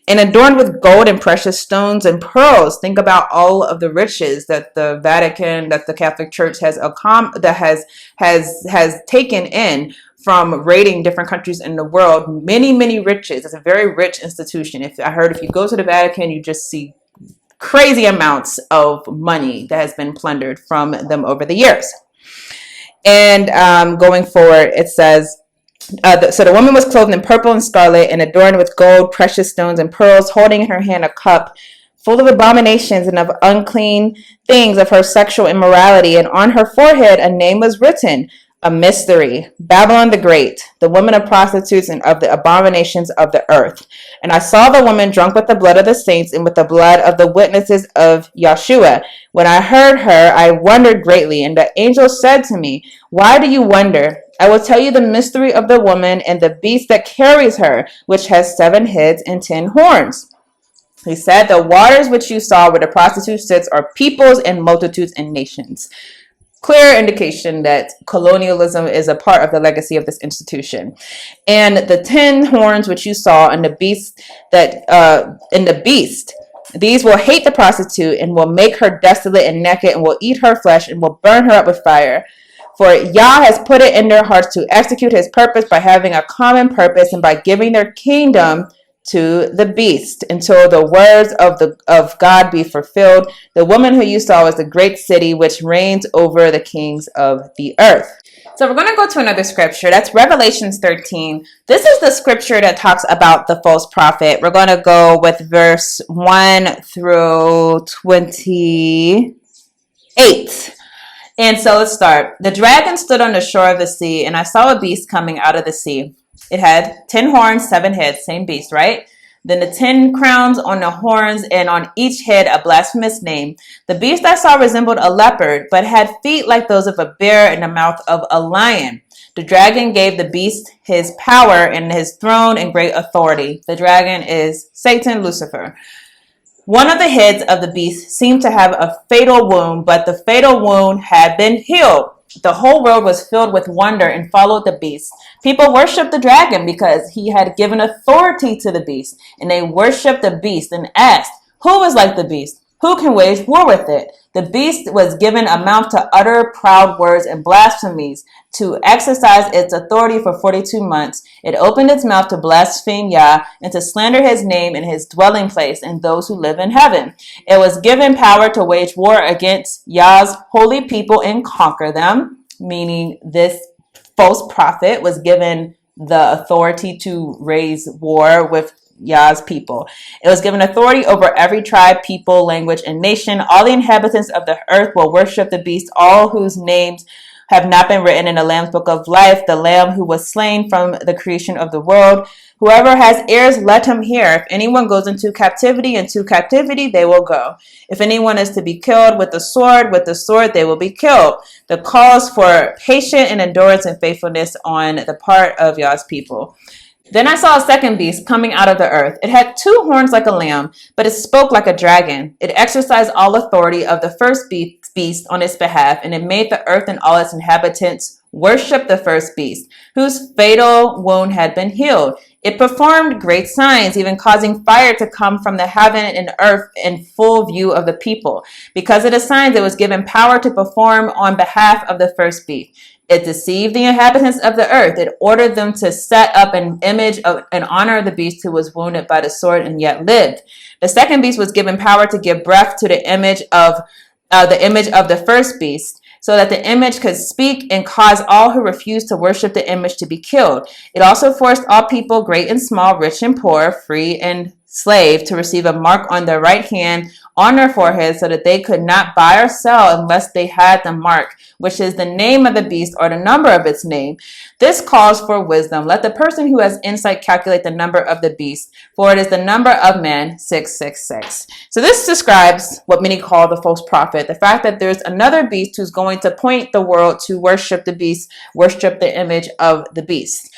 And adorned with gold and precious stones and pearls. Think about all of the riches that the Vatican, that the Catholic Church has taken in from raiding different countries in the world. Many riches. It's a very rich institution. If you go to the Vatican, you just see crazy amounts of money that has been plundered from them over the years. And going forward, it says, so the woman was clothed in purple and scarlet and adorned with gold, precious stones, and pearls, holding in her hand a cup full of abominations and of unclean things of her sexual immorality. And on her forehead a name was written, a mystery, Babylon the Great, the woman of prostitutes and of the abominations of the earth. And I saw the woman drunk with the blood of the saints and with the blood of the witnesses of Yeshua. When I heard her, I wondered greatly. And the angel said to me, why do you wonder? I will tell you the mystery of the woman and the beast that carries her, which has 7 heads and 10 horns. He said, the waters which you saw where the prostitute sits are peoples and multitudes and nations. Clear indication that colonialism is a part of the legacy of this institution. And the 10 horns which you saw in the beast these will hate the prostitute and will make her desolate and naked and will eat her flesh and will burn her up with fire. For Yah has put it in their hearts to execute his purpose by having a common purpose and by giving their kingdom to the beast until the words of God be fulfilled. The woman who you saw was the great city which reigns over the kings of the earth. So we're going to go to another scripture. That's Revelations 13. This is the scripture that talks about the false prophet. We're going to go with verse 1 through 28. And so let's start. The dragon stood on the shore of the sea, and I saw a beast coming out of the sea. It had 10 horns, 7 heads, same beast, right? Then the 10 crowns on the horns, and on each head a blasphemous name. The beast I saw resembled a leopard, but had feet like those of a bear and the mouth of a lion. The dragon gave the beast his power and his throne and great authority. The dragon is Satan, Lucifer. One of the heads of the beast seemed to have a fatal wound, but the fatal wound had been healed. The whole world was filled with wonder and followed the beast. People worshiped the dragon because he had given authority to the beast. And they worshiped the beast and asked, who is like the beast? Who can wage war with it? The beast was given a mouth to utter proud words and blasphemies, to exercise its authority for 42 months. It opened its mouth to blaspheme Yah and to slander his name and his dwelling place and those who live in heaven. It was given power to wage war against Yah's holy people and conquer them, meaning this false prophet was given the authority to raise war with Yah's people. It was given authority over every tribe, people, language, and nation. All the inhabitants of the earth will worship the beast, all whose names have not been written in the Lamb's book of life, the Lamb who was slain from the creation of the world. Whoever has ears, let him hear. If anyone goes into captivity they will go. If anyone is to be killed with the sword they will be killed. The cause for patience and endurance and faithfulness on the part of Yah's people. Then I saw a second beast coming out of the earth. It had 2 horns like a lamb, but it spoke like a dragon. It exercised all authority of the first beast on its behalf, and it made the earth and all its inhabitants worship the first beast, whose fatal wound had been healed. It performed great signs, even causing fire to come from the heaven and earth in full view of the people. Because of the signs, it was given power to perform on behalf of the first beast. It deceived the inhabitants of the earth. It ordered them to set up an image of an honor of the beast who was wounded by the sword and yet lived. The second beast was given power to give breath to the image of the first beast, so that the image could speak and cause all who refused to worship the image to be killed. It also forced all people, great and small, rich and poor, free and slave, to receive a mark on their right hand, on their forehead, so that they could not buy or sell unless they had the mark, which is the name of the beast or the number of its name. This calls for wisdom. Let the person who has insight calculate the number of the beast, for it is the number of men, 666. So this describes what many call the false prophet, the fact that there's another beast who's going to point the world to worship the beast, worship the image of the beast.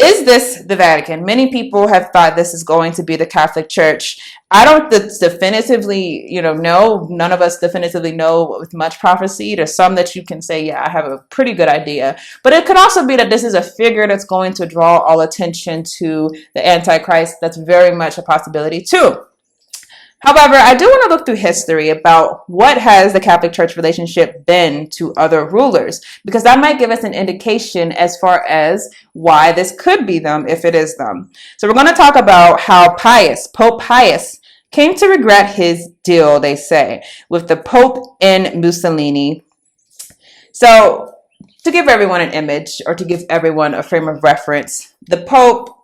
Is this the Vatican? Many people have thought this is going to be the Catholic Church. I don't definitively, know. None of us definitively know with much prophecy. There's some that you can say, yeah, I have a pretty good idea. But it could also be that this is a figure that's going to draw all attention to the Antichrist. That's very much a possibility too. However, I do want to look through history about what has the Catholic Church relationship been to other rulers, because that might give us an indication as far as why this could be them if it is them. So we're going to talk about how Pope Pius, came to regret his deal, they say, with the Pope and Mussolini. So to give everyone an image, or to give everyone a frame of reference, the Pope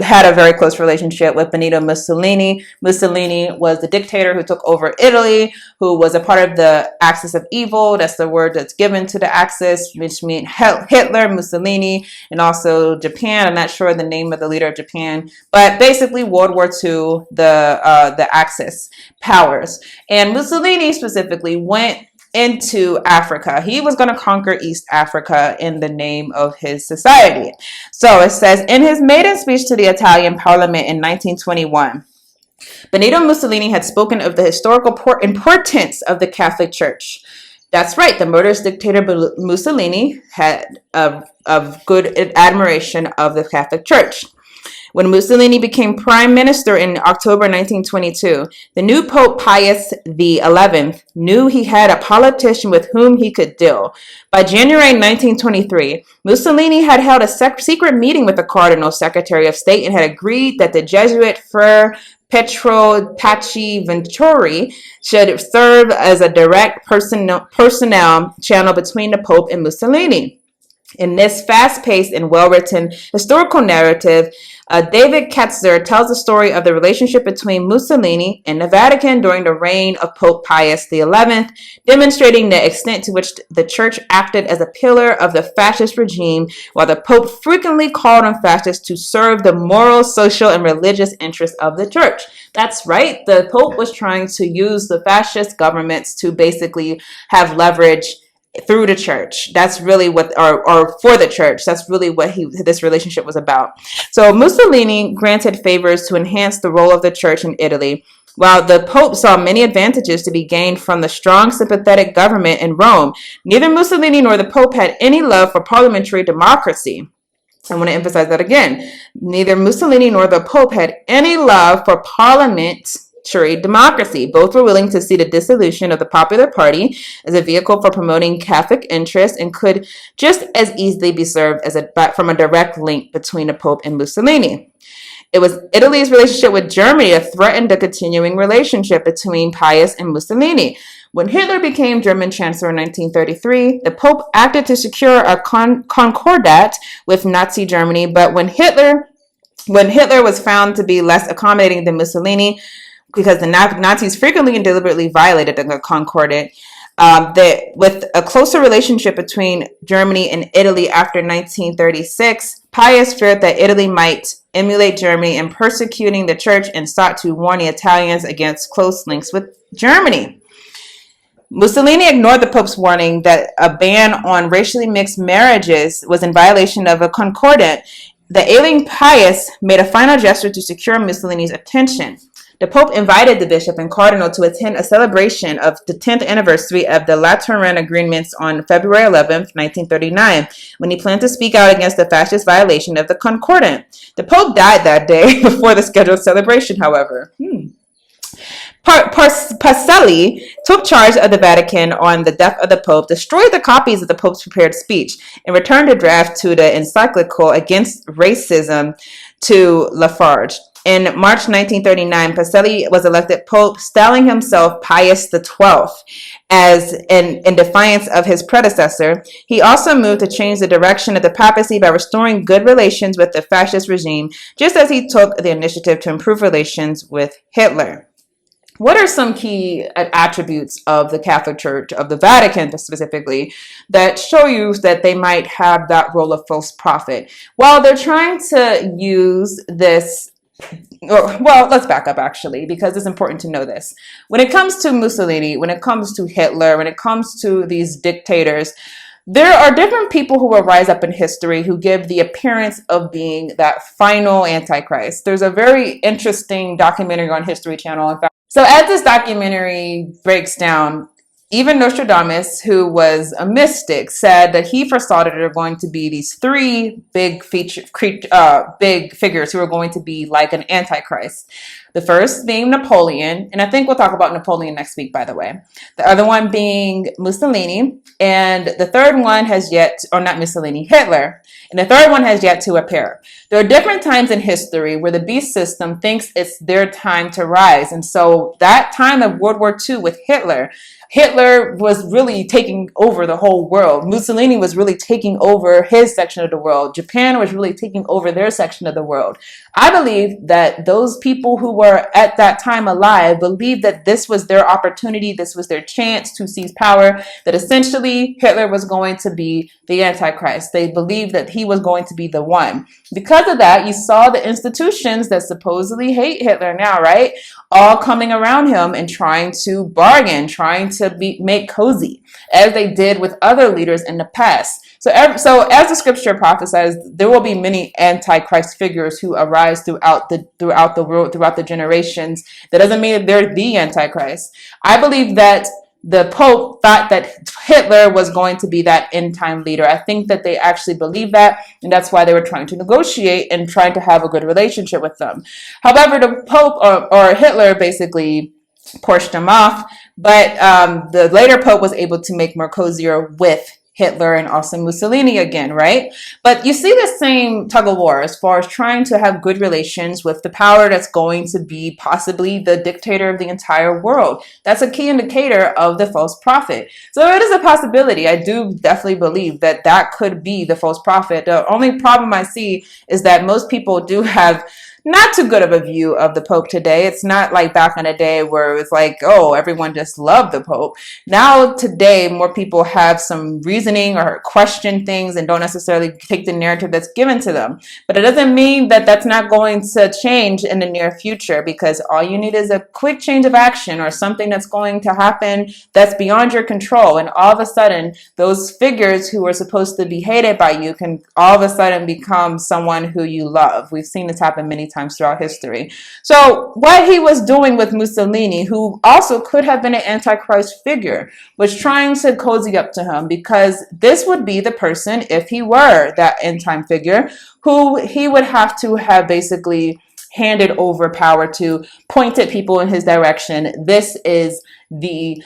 had a very close relationship with Benito Mussolini. Mussolini was the dictator who took over Italy, who was a part of the axis of evil. That's the word that's given to the axis, which means Hitler, Mussolini, and also Japan. I'm not sure the name of the leader of Japan, but basically World War II, the Axis powers. And Mussolini specifically went into Africa. He was going to conquer East Africa in the name of his society. So it says, in his maiden speech to the Italian Parliament in 1921, Benito Mussolini had spoken of the historical importance of the Catholic Church. That's right, the murderous dictator Mussolini had a good admiration of the Catholic Church. When Mussolini became prime minister in October 1922, the new Pope Pius XI knew he had a politician with whom he could deal. By January 1923, Mussolini had held a secret meeting with the Cardinal Secretary of State and had agreed that the Jesuit Fra Pietro Paci Venturi should serve as a direct personnel channel between the Pope and Mussolini. In this fast-paced and well-written historical narrative, David Ketzer tells the story of the relationship between Mussolini and the Vatican during the reign of Pope Pius XI, demonstrating the extent to which the Church acted as a pillar of the fascist regime, while the Pope frequently called on fascists to serve the moral, social, and religious interests of the Church. That's right. The Pope was trying to use the fascist governments to basically have leverage through the church. That's really what, or for the church. That's really what this relationship was about. So Mussolini granted favors to enhance the role of the church in Italy, while the Pope saw many advantages to be gained from the strong, sympathetic government in Rome. Neither Mussolini nor the Pope had any love for parliamentary democracy. I want to emphasize that again. Neither Mussolini nor the Pope had any love for parliamentary democracy. Both were willing to see the dissolution of the Popular Party as a vehicle for promoting Catholic interests and could just as easily be served as from a direct link between the Pope and Mussolini. It was Italy's relationship with Germany that threatened the continuing relationship between Pius and Mussolini. When Hitler became German Chancellor in 1933, the Pope acted to secure a concordat with Nazi Germany, but when Hitler was found to be less accommodating than Mussolini, because the Nazis frequently and deliberately violated the Concordat, with a closer relationship between Germany and Italy after 1936, Pius feared that Italy might emulate Germany in persecuting the church and sought to warn the Italians against close links with Germany. Mussolini ignored the Pope's warning that a ban on racially mixed marriages was in violation of a concordat. The ailing Pius made a final gesture to secure Mussolini's attention. The Pope invited the bishop and cardinal to attend a celebration of the 10th anniversary of the Lateran Agreements on February 11, 1939, when he planned to speak out against the fascist violation of the Concordat. The Pope died that day before the scheduled celebration, however. Pacelli took charge of the Vatican on the death of the Pope, destroyed the copies of the Pope's prepared speech, and returned a draft to the encyclical against racism to Lafarge. In March 1939, Pacelli was elected Pope, styling himself Pius XII as in defiance of his predecessor. He also moved to change the direction of the papacy by restoring good relations with the fascist regime, just as he took the initiative to improve relations with Hitler. What are some key attributes of the Catholic Church, of the Vatican specifically, that show you that they might have that role of false prophet? Well, they're trying to use this. Well, let's back up actually, because it's important to know this. When it comes to Mussolini, when it comes to Hitler, when it comes to these dictators, there are different people who will rise up in history who give the appearance of being that final Antichrist. There's a very interesting documentary on History Channel, in fact. So as this documentary breaks down, even Nostradamus, who was a mystic, said that he foresaw that there were going to be these three big figures who were going to be like an Antichrist. The first being Napoleon, and I think we'll talk about Napoleon next week, by the way. The other one being Mussolini, and the third one has yet, or not Mussolini, Hitler, and the third one has yet to appear. There are different times in history where the beast system thinks it's their time to rise, and so that time of World War II with Hitler was really taking over the whole world. Mussolini was really taking over his section of the world. Japan was really taking over their section of the world. I believe that those people who were at that time alive believed that this was their opportunity, this was their chance to seize power, that essentially Hitler was going to be the Antichrist. They believed that he was going to be the one. Because of that, you saw the institutions that supposedly hate Hitler now, right? All coming around him and trying to bargain, trying to make cozy, as they did with other leaders in the past. So as the scripture prophesies, there will be many Antichrist figures who arise throughout the world, throughout the generations. That doesn't mean that they're the Antichrist. I believe that the Pope thought that Hitler was going to be that end time leader. I think that they actually believed that, and that's why they were trying to negotiate and trying to have a good relationship with them. However, the Pope or Hitler basically pushed him off, but the later Pope was able to make more cozier with Hitler and also Mussolini again, right? But you see the same tug of war as far as trying to have good relations with the power that's going to be possibly the dictator of the entire world. That's a key indicator of the false prophet. So it is a possibility. I do definitely believe that that could be the false prophet. The only problem I see is that most people do have not too good of a view of the Pope today. It's not like back in the day where it's like, oh, everyone just loved the Pope. Now today, more people have some reasoning or question things and don't necessarily take the narrative that's given to them. But it doesn't mean that that's not going to change in the near future, because all you need is a quick change of action or something that's going to happen that's beyond your control. And all of a sudden, those figures who are supposed to be hated by you can all of a sudden become someone who you love. We've seen this happen many times throughout history. So what he was doing with Mussolini, who also could have been an antichrist figure, was trying to cozy up to him, because this would be the person, if he were that end time figure, who he would have to have basically handed over power to, pointed people in his direction. This is the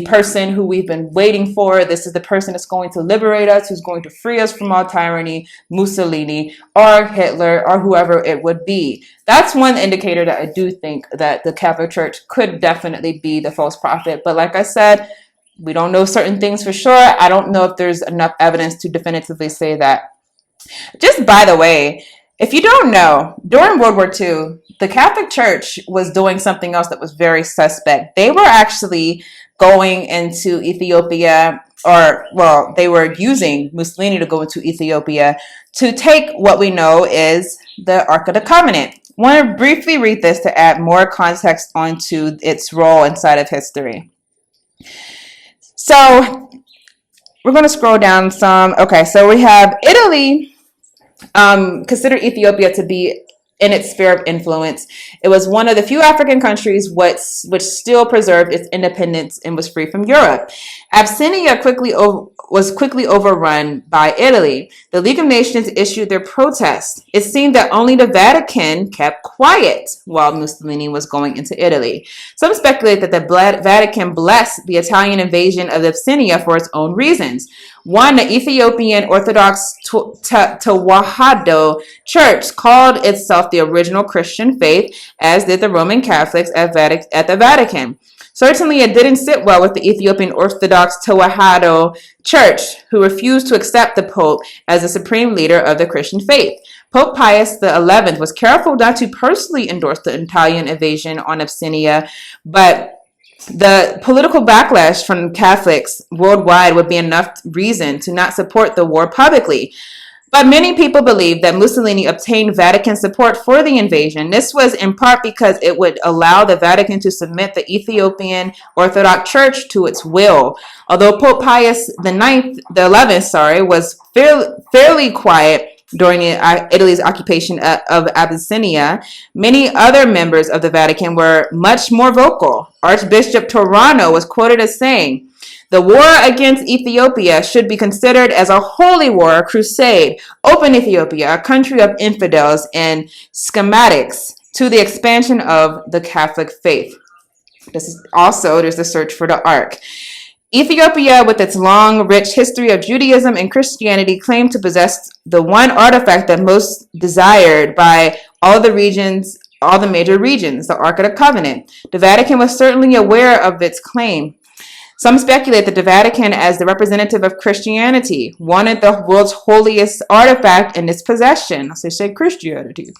person who we've been waiting for. This is the person that's going to liberate us, who's going to free us from all tyranny, Mussolini or Hitler or whoever it would be. That's one indicator that I do think that the Catholic Church could definitely be the false prophet. But like I said, we don't know certain things for sure. I don't know if there's enough evidence to definitively say that. Just by the way, if you don't know, during World War II, the Catholic Church was doing something else that was very suspect. They were actually going into Ethiopia, they were using Mussolini to go into Ethiopia to take what we know is the Ark of the Covenant. I want to briefly read this to add more context onto its role inside of history. So we're going to scroll down some. Okay, so we have Italy. Considered Ethiopia to be in its sphere of influence. It was one of the few African countries which still preserved its independence and was free from Europe. Abyssinia was quickly overrun by Italy. The League of Nations issued their protest. It seemed that only the Vatican kept quiet while Mussolini was going into Italy. Some speculate that the Vatican blessed the Italian invasion of Abyssinia for its own reasons. One, the Ethiopian Orthodox Tewahedo Church called itself the original Christian faith, as did the Roman Catholics at the Vatican. Certainly, it didn't sit well with the Ethiopian Orthodox Tewahedo Church, who refused to accept the Pope as the supreme leader of the Christian faith. Pope Pius XI was careful not to personally endorse the Italian invasion on Abyssinia, but the political backlash from Catholics worldwide would be enough reason to not support the war publicly. But many people believe that Mussolini obtained Vatican support for the invasion. This was in part because it would allow the Vatican to submit the Ethiopian Orthodox Church to its will. Although Pope Pius XI was fairly quiet during Italy's occupation of Abyssinia, many other members of the Vatican were much more vocal. Archbishop Turano was quoted as saying, "The war against Ethiopia should be considered as a holy war, a crusade. Open Ethiopia, a country of infidels and schismatics, to the expansion of the Catholic faith." There's the search for the Ark. Ethiopia, with its long, rich history of Judaism and Christianity, claimed to possess the one artifact that most desired by all the major regions, the Ark of the Covenant. The Vatican was certainly aware of its claim. Some speculate that the Vatican, as the representative of Christianity, wanted the world's holiest artifact in its possession. So they say Christianity.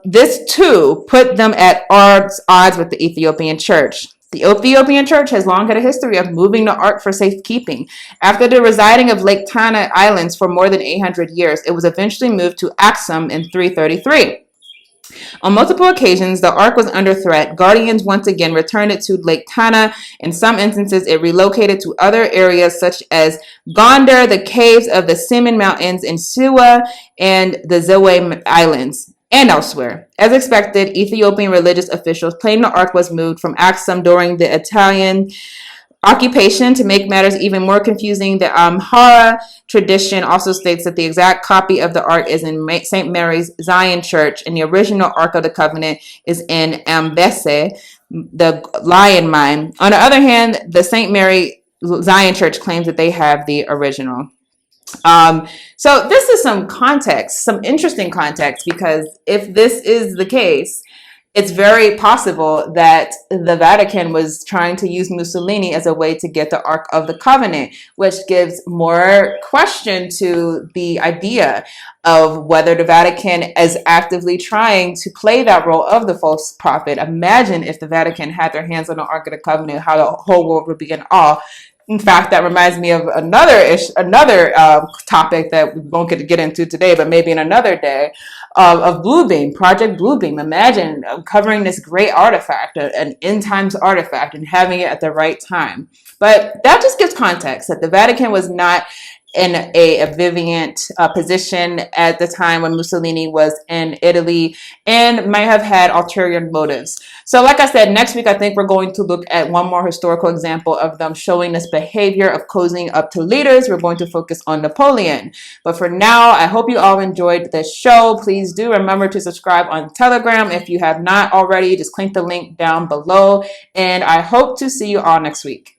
This, too, put them at odds with the Ethiopian Church. The Ethiopian Church has long had a history of moving the Ark for safekeeping. After the residing of Lake Tana Islands for more than 800 years, it was eventually moved to Axum in 333. On multiple occasions, the Ark was under threat. Guardians once again returned it to Lake Tana. In some instances, it relocated to other areas such as Gondar, the caves of the Siman Mountains in Siwa, and the Zawe Islands, and elsewhere. As expected, Ethiopian religious officials claimed the Ark was moved from Axum during the Italian Occupation, to make matters even more confusing, the Amhara tradition also states that the exact copy of the Ark is in St. Mary's Zion Church, and the original Ark of the Covenant is in Ambese, the lion mine. On the other hand, the St. Mary Zion Church claims that they have the original. So this is some context, some interesting context, because if this is the case, it's very possible that the Vatican was trying to use Mussolini as a way to get the Ark of the Covenant, which gives more question to the idea of whether the Vatican is actively trying to play that role of the false prophet. Imagine if the Vatican had their hands on the Ark of the Covenant, how the whole world would be in awe. In fact, that reminds me of another topic that we won't get into today, but maybe in another day, of Bluebeam, Project Bluebeam. Imagine covering this great artifact, an end times artifact, and having it at the right time. But that just gives context that the Vatican was not in a ambivalent position at the time when Mussolini was in Italy, and might have had ulterior motives. So like I said, next week I think we're going to look at one more historical example of them showing this behavior of cozying up to leaders. We're going to focus on Napoleon. But for now, I hope you all enjoyed this show. Please do remember to subscribe on Telegram. If you have not already, just click the link down below. And I hope to see you all next week.